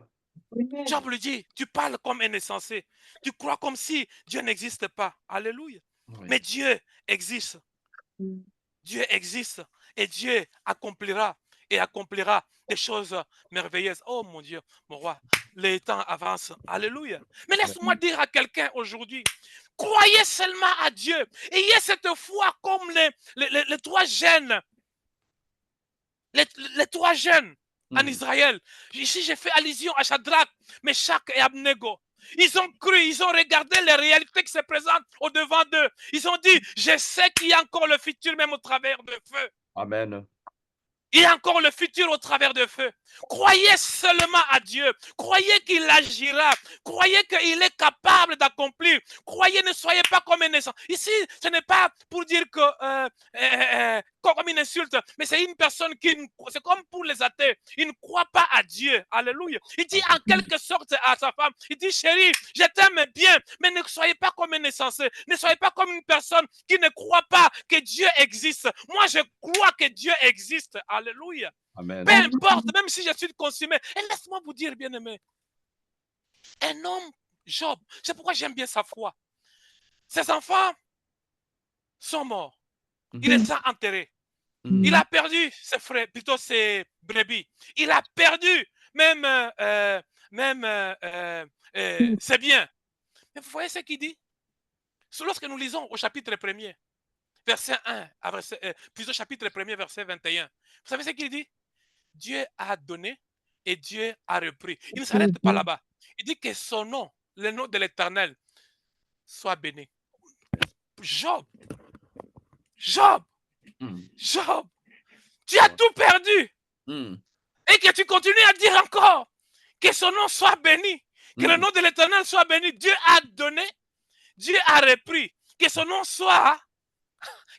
Job lui dit, tu parles comme un insensé. Tu crois comme si Dieu n'existe pas. Alléluia. Oui. Mais Dieu existe. Dieu existe et Dieu accomplira des choses merveilleuses. Oh mon Dieu, mon roi, les temps avancent. Alléluia. Mais laisse-moi dire à quelqu'un aujourd'hui, croyez seulement à Dieu. Ayez cette foi comme les trois jeunes. Les trois jeunes en Israël. Ici, j'ai fait allusion à Shadrach, Meshach et Abnego. Ils ont cru, ils ont regardé les réalités qui se présentent au-devant d'eux. Ils ont dit, je sais qu'il y a encore le futur même au travers de feu. Amen. Il y a encore le futur au travers de feu. Croyez seulement à Dieu. Croyez qu'il agira. Croyez qu'il est capable d'accomplir. Croyez, ne soyez pas comme un innocent. Ici, ce n'est pas pour dire que comme une insulte, mais c'est une personne qui, c'est comme pour les athées, il ne croit pas à Dieu. Alléluia. Il dit en quelque sorte à sa femme, il dit, chérie, je t'aime bien, mais ne soyez pas comme un insensé. Ne soyez pas comme une personne qui ne croit pas que Dieu existe. Moi, je crois que Dieu existe. Alléluia. Amen. Peu importe, même si je suis consumé. Et laisse-moi vous dire, bien-aimé, un homme, Job, c'est pourquoi j'aime bien sa foi. Ses enfants sont morts. Il les a enterrés. Il a perdu ses frères, plutôt ses brebis. Il a perdu même ses biens. Mais vous voyez ce qu'il dit? Lorsque nous lisons au chapitre 1er, verset 1, plutôt chapitre 1er, verset 21, vous savez ce qu'il dit? Dieu a donné et Dieu a repris. Il ne s'arrête pas là-bas. Il dit que son nom, le nom de l'Éternel, soit béni. Job, tu as tout perdu. Et que tu continues à dire encore que son nom soit béni, que le nom de l'Éternel soit béni. Dieu a donné, Dieu a repris, que son nom soit,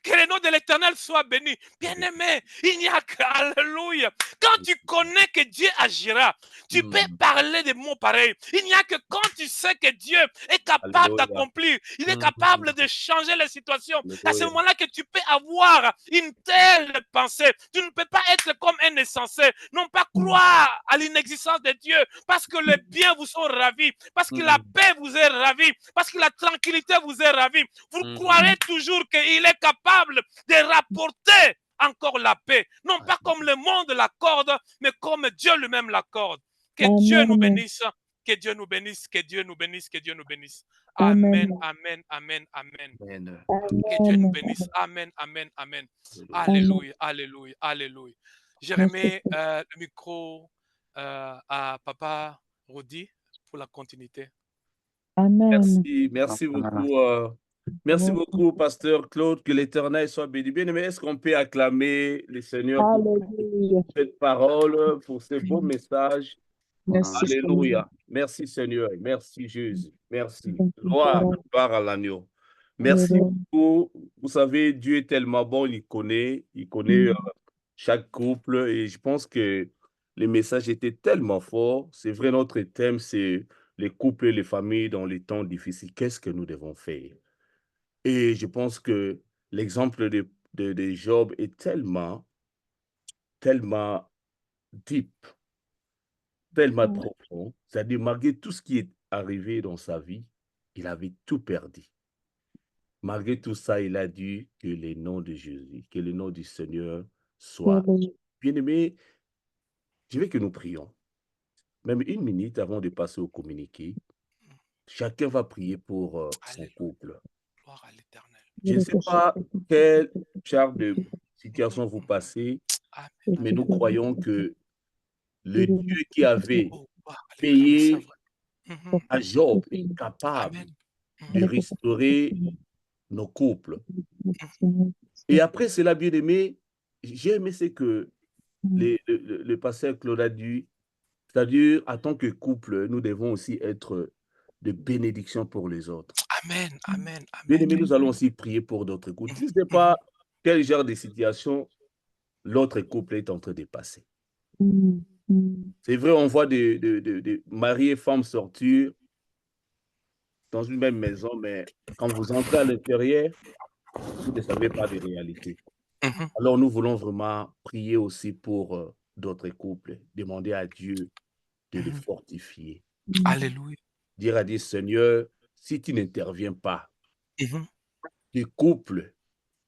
que le nom de l'Éternel soit béni. Bien-aimé, il n'y a que, alléluia. Quand tu connais que Dieu agira, tu peux parler des mots pareils. Il n'y a que quand tu sais que Dieu est capable d'accomplir, il est capable de changer les situations. À ce moment-là que tu peux avoir une telle pensée. Tu ne peux pas être comme un insensé. Non pas croire à l'inexistence de Dieu parce que les biens vous sont ravis, parce que la paix vous est ravie, parce que la tranquillité vous est ravie. Vous croirez toujours qu'il est capable de rapporter encore la paix. Non pas comme le monde l'accorde, mais comme Dieu lui-même l'accorde. Que Dieu nous bénisse, que Dieu nous bénisse, que Dieu nous bénisse, que Dieu nous bénisse. Amen, amen, amen, amen. Que Dieu nous bénisse. Amen, amen, amen. Alléluia, alléluia, alléluia. Je remets le micro à Papa Rodi pour la continuité. Amen. Merci beaucoup. Merci beaucoup, Pasteur Claude. Que l'Éternel soit béni. Bien aimé, est-ce qu'on peut acclamer le Seigneur pour cette parole, pour ce beau message? Merci, alléluia. Merci, Seigneur. Merci, Jésus. Merci. Gloire à l'agneau. Merci beaucoup. Vous savez, Dieu est tellement bon, il connaît chaque couple. Et je pense que le message était tellement fort. C'est vrai, notre thème, c'est les couples et les familles dans les temps difficiles. Qu'est-ce que nous devons faire? Et je pense que l'exemple de Job est tellement deep, tellement profond. C'est-à-dire, malgré tout ce qui est arrivé dans sa vie, il avait tout perdu. Malgré tout ça, il a dit que le nom de Jésus, que le nom du Seigneur soit bien-aimé. Je veux que nous prions. Même une minute avant de passer au communiqué, chacun va prier pour son couple. Gloire à l'Éternel. Je ne sais pas quel genre de situation vous passez, mais nous croyons que le Dieu qui avait payé à Job est capable de restaurer nos couples. Et après cela, bien aimé, j'ai aimé ce que le pasteur Claude a dit, c'est-à-dire, en tant que couple, nous devons aussi être de bénédiction pour les autres. Amen, amen, Bien amen. aimé, nous allons aussi prier pour d'autres couples. Je ne sais pas quel genre de situation l'autre couple est en train de passer. C'est vrai, on voit des mari et femme sortir dans une même maison, mais quand vous entrez à l'intérieur, vous ne savez pas des réalités. Alors, nous voulons vraiment prier aussi pour d'autres couples, demander à Dieu de les fortifier. Alléluia. Dire à Dieu, Seigneur, si tu n'interviens pas, les couples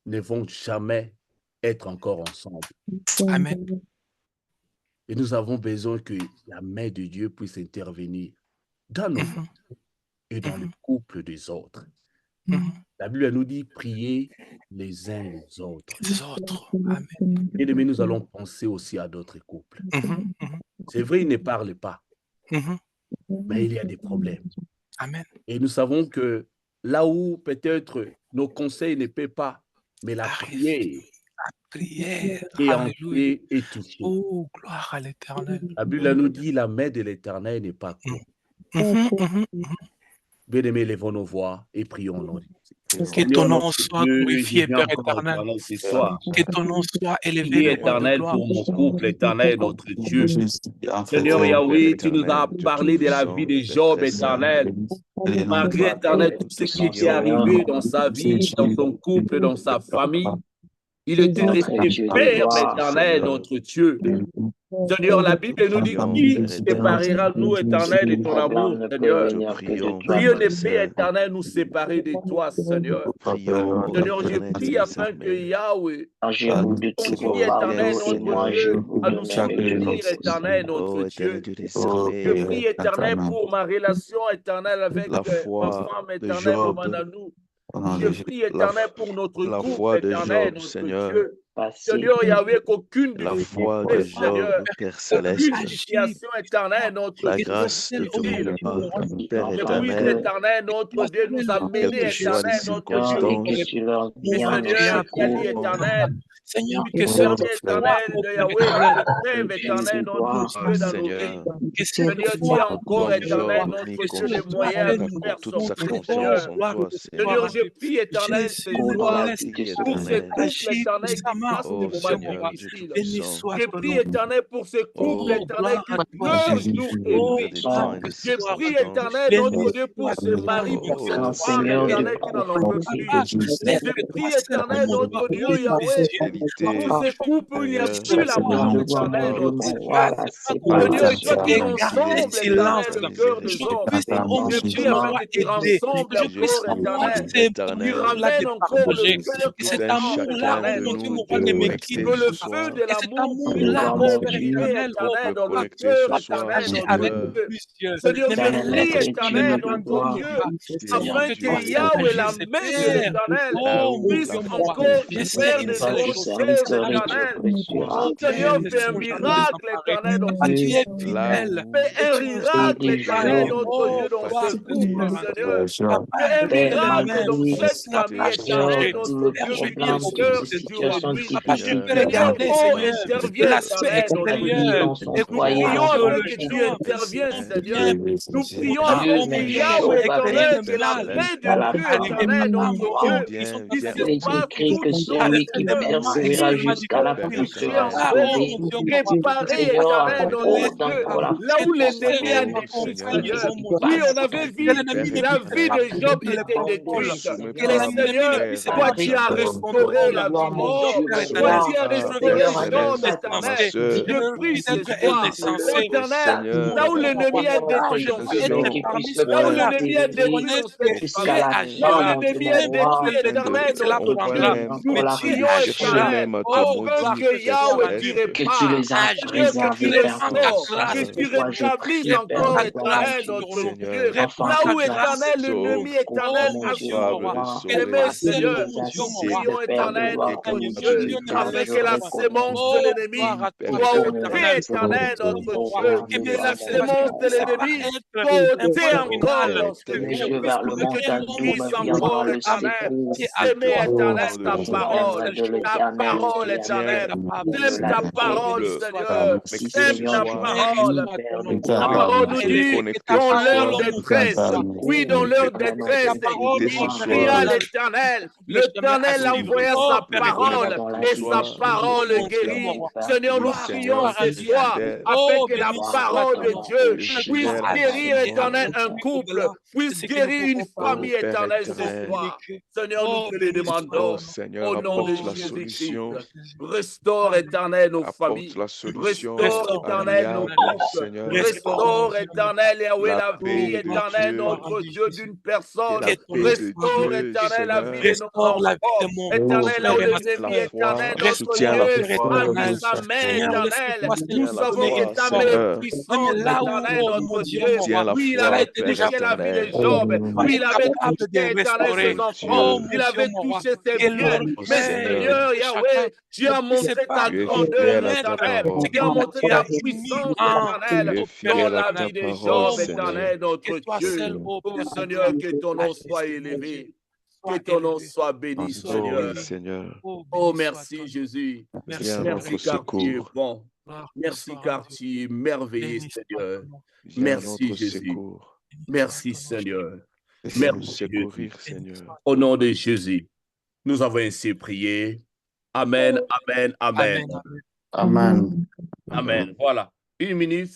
ne vont jamais être encore ensemble. Amen. Et nous avons besoin que la main de Dieu puisse intervenir dans nos vies et dans le couple des autres. La Bible nous dit prier les uns les autres. Les autres. Amen. Et demain, nous allons penser aussi à d'autres couples. C'est vrai, ils ne parlent pas, mais il y a des problèmes. Amen. Et nous savons que là où peut-être nos conseils ne paient pas, mais la prière est entrée et touchée. Oh, gloire à l'Éternel. La Bible nous dit la main de l'Éternel n'est pas courte. Bien-aimés, levons nos voix et prions au nom de Jésus. Que ton nom soit glorifié, Père éternel. Que ton nom soit élevé, éternel, pour mon couple, éternel, notre Dieu. Seigneur Yahweh, tu nous as parlé de la vie de Job, éternel. Malgré, éternel, tout ce qui était arrivé dans sa vie, dans son couple, dans sa famille, il était resté Père, éternel, notre Dieu. Seigneur, la Bible nous dit qui séparera nous, éternel, de ton amour, Seigneur. Rien ne peut, éternel, nous séparer de toi, Seigneur. Seigneur, je prie afin que Yahweh continue, éternel, notre Dieu, à nous soutenir, éternel, notre Dieu. Je prie, éternel, pour ma relation éternelle avec ma femme, éternel, Mananou. Je prie, éternel, pour notre couple, éternel, notre Dieu. Seigneur Yahweh, qu'aucune difficulté, Seigneur, aucune situation éternelle, notre la Dieu, grâce de ton Père éternel, éternel, notre Dieu, nous a menés, éternel, notre Dieu. Mais Seigneur, qui a dit éternel, Seigneur, que Seigneur éternel de Yahweh, rêve éternel, notre Dieu, dans nos vies. Seigneur, tu as encore éternel, notre Dieu, les moyens de faire sortir, Seigneur. Seigneur, je prie éternel, ce soir, pour ce couple éternel qui passe des moments difficiles. Je prie éternel pour ce couple éternel qui pleure jour et nuit. Je prie éternel, notre Dieu, pour ce mari, pour cette femme éternelle qui n'en en peut plus. Je prie éternel, notre Dieu, Yahweh, pour ces couples où il n'y a plus l'amour éternel, notre Dieu. Seigneur, toi qui rassembles éternel le cœur des hommes, je prie afin que tu rassembles encore éternel, tu ramènes encore le cœur qui cet amour-là, que le feu de l'amour puisse briller éternel dans le cœur éternel, notre Dieu. Seigneur, je prie éternel, notre Dieu, afin que Yahweh, la main de l'éternel, puisse encore faire des choses éternelles. Seigneur, fais un miracle éternel dans ce couple. Fais un miracle éternel, notre Dieu, dans ce couple, Seigneur. Fais un miracle dans cette famille éternelle, notre Dieu, qui vient au cœur de Dieu aujourd'hui. Seigneur, oh, interviens, éternel, notre Dieu. Et nous prions afin que tu interviennes, Seigneur. Nous prions afin que Yahweh éternel, que la paix de Dieu éternel, notre Dieu, qui se passe que celui qui persévérera jusqu'à la fin sera sauvé. Préparez éternel, notre Dieu, là où l'ennemi a détruit, Seigneur. Oui, on avait vu la vie de Job était détruite. Mais Seigneur, toi tu as restauré la vie de Job. Toi tu as restauré Job, éternel. Je prie ce soir, éternel, là où l'ennemi a détruit dans ce monde, là où l'ennemi a détruit dans cette famille, là où l'ennemi a détruit, éternel, notre Dieu, nous prions, éternel, afin que Yahweh tu répares, que tu restaures, que tu rétablisses encore, éternel, notre Dieu, là où, éternel, l'ennemi éternel a souffert. Aimé Seigneur, nous prions, éternel, notre Dieu, afin que la sémence de l'ennemi soit ôtée, éternel, notre Dieu, que la sémence de l'ennemi soit ôtée encore, lorsque Dieu, que tu puisses encore, éternel, s'aimer, éternel, ta parole, éternel, sème ta parole, Seigneur, sème ta parole. La parole nous dit, dans leur détresse, oui, dans leur détresse, il cria à l'Éternel. L'Éternel envoya sa parole et sa parole guérit. Seigneur, nous prions ce soir afin que la parole de Dieu puisse guérir, Éternel, un couple, puisse guérir une famille, Éternel, ce soir. Seigneur, nous te le demandons au nom de Jésus-Christ. Restaure, Éternel, nos familles. Restaure, Éternel, nos couples. Restaure, Éternel, Yahweh, la vie, Éternel, notre Dieu, d'une personne. Restaure, Éternel, la vie de nos enfants. Éternel, Yahweh, l'ennemi, Éternel, notre Dieu, a mis sa main, Éternel. Nous savons que ta main est puissante, Éternel, notre Dieu. Oui, il avait touché la vie de Job. Oui, il avait touché, Éternel, ses enfants. Il avait touché ses biens. Mais Seigneur, Yahweh, tu as montré ta grandeur, Éternel. Tu as montré ta puissance, Éternel, dans la vie de Job, Éternel, notre Dieu. Oh Seigneur, que ton nom soit élevé. Que ton nom soit béni, Seigneur. Oh, merci, Jésus. Merci, car tu es bon. Merci, car tu es merveilleux, Seigneur. Merci, Jésus. Merci, Seigneur. Merci, Jésus. Au nom de Jésus, nous avons ainsi prié. Amen, amen, amen. Amen. Amen. Voilà. Une minute,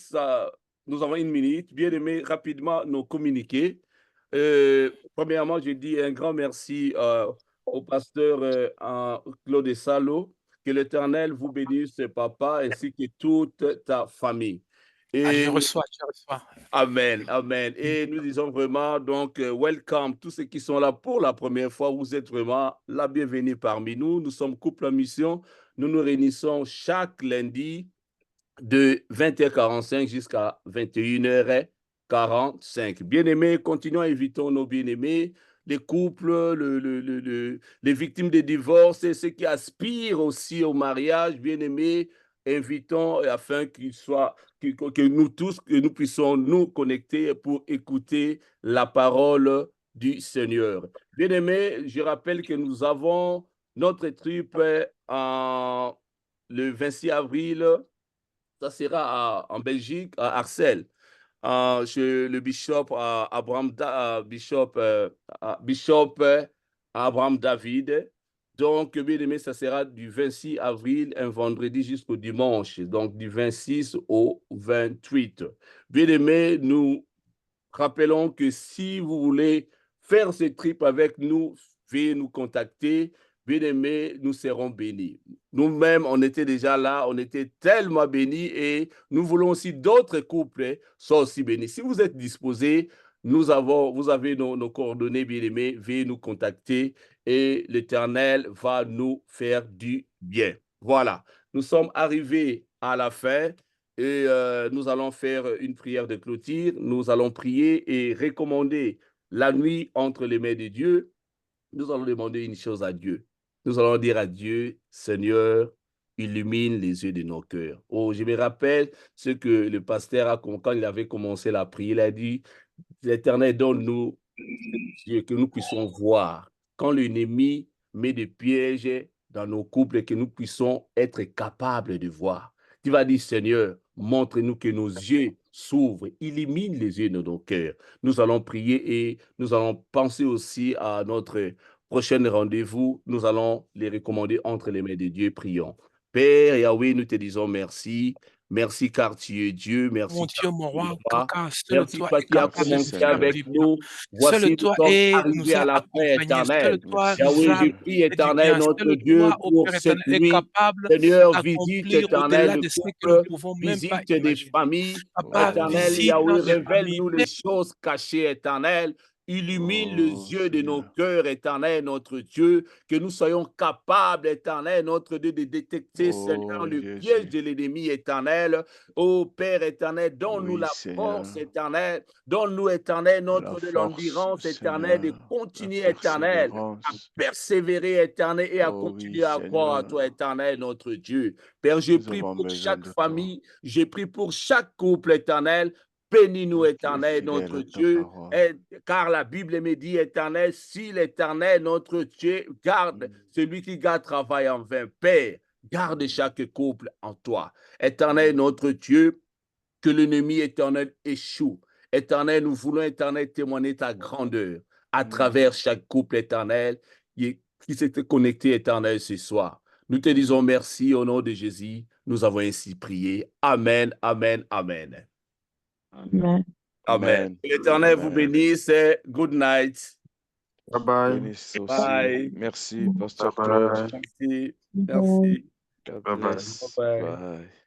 nous avons une minute. Bien aimé, rapidement nous communiquer. Premièrement, je dis un grand merci au pasteur Claude Salo. Que l'Éternel vous bénisse, papa, ainsi que toute ta famille. Et je reçois. Amen, amen. Et nous disons vraiment, donc, welcome, tous ceux qui sont là pour la première fois, vous êtes vraiment la bienvenue parmi nous. Nous sommes Couple en Mission. Nous nous réunissons chaque lundi de 20h45 jusqu'à 21h45. Bien-aimés, continuons, invitons nos bien-aimés, les couples, les victimes de divorce et ceux qui aspirent aussi au mariage, bien-aimés, invitons afin que nous tous, que nous puissions nous connecter pour écouter la parole du Seigneur. Bien-aimés, je rappelle que nous avons notre trip le 26 avril, ça sera en Belgique, à Arcel, chez le bishop Bishop Abraham David. Donc, bien aimé, ça sera du 26 avril, un vendredi jusqu'au dimanche, donc du 26 au 28. Bien aimé, nous rappelons que si vous voulez faire ce trip avec nous, veuillez nous contacter. Bien aimé, nous serons bénis. Nous-mêmes, on était déjà là, on était tellement bénis et nous voulons aussi d'autres couples soient aussi bénis. Si vous êtes disposés, vous avez nos coordonnées, bien aimés, veuillez nous contacter et l'Éternel va nous faire du bien. Voilà, nous sommes arrivés à la fin et nous allons faire une prière de clôture. Nous allons prier et recommander la nuit entre les mains de Dieu. Nous allons demander une chose à Dieu. Nous allons dire à Dieu, Seigneur, illumine les yeux de nos cœurs. Oh, je me rappelle ce que le pasteur a, quand il avait commencé la prière, il a dit, l'Éternel, donne-nous Dieu, que nous puissions voir. Quand l'ennemi met des pièges dans nos couples, que nous puissions être capables de voir. Tu vas dire, Seigneur, montre-nous que nos yeux s'ouvrent, illumine les yeux de nos cœurs. Nous allons prier et nous allons penser aussi à notre prochain rendez-vous. Nous allons les recommander entre les mains de Dieu. Prions. Père Yahweh, nous te disons merci. Merci car tu es Dieu. Merci. Mon Dieu, mon roi, merci toi qui as commencé avec nous. Voici nous sommes arrivés à la fin éternelle. Yahweh, je prie éternel notre Dieu pour cette nuit. Seigneur, visite éternel le couple, visite des familles. Éternel, Yahweh, révèle-nous les choses cachées éternelles. illumine les yeux de nos cœurs, éternel, notre Dieu, que nous soyons capables, éternel, notre Dieu, de détecter, Seigneur, le piège de l'ennemi, éternel. Ô Père éternel, donne-nous la force, éternel. Donne-nous, éternel, notre Dieu, l'endurance, éternel, de continuer, éternel, à persévérer, éternel, et à continuer à croire à toi, éternel, notre Dieu. Père, je prie pour chaque famille, je prie pour chaque couple, éternel. Bénis-nous, éternel, notre Dieu, car la Bible me dit, éternel, si l'éternel, notre Dieu, garde celui qui garde travail en vain. Père, garde chaque couple en toi. Éternel, notre Dieu, que l'ennemi éternel échoue. Éternel, nous voulons, éternel, témoigner ta grandeur à travers chaque couple éternel qui s'est connecté, éternel, ce soir. Nous te disons merci au nom de Jésus. Nous avons ainsi prié. Amen, amen, amen. Amen. Amen. L'Éternel vous bénisse. Good night. Bye bye. Bye. Merci, Pasteur Claude. Merci. Merci. God Bye bye. bless. Bye. Bye.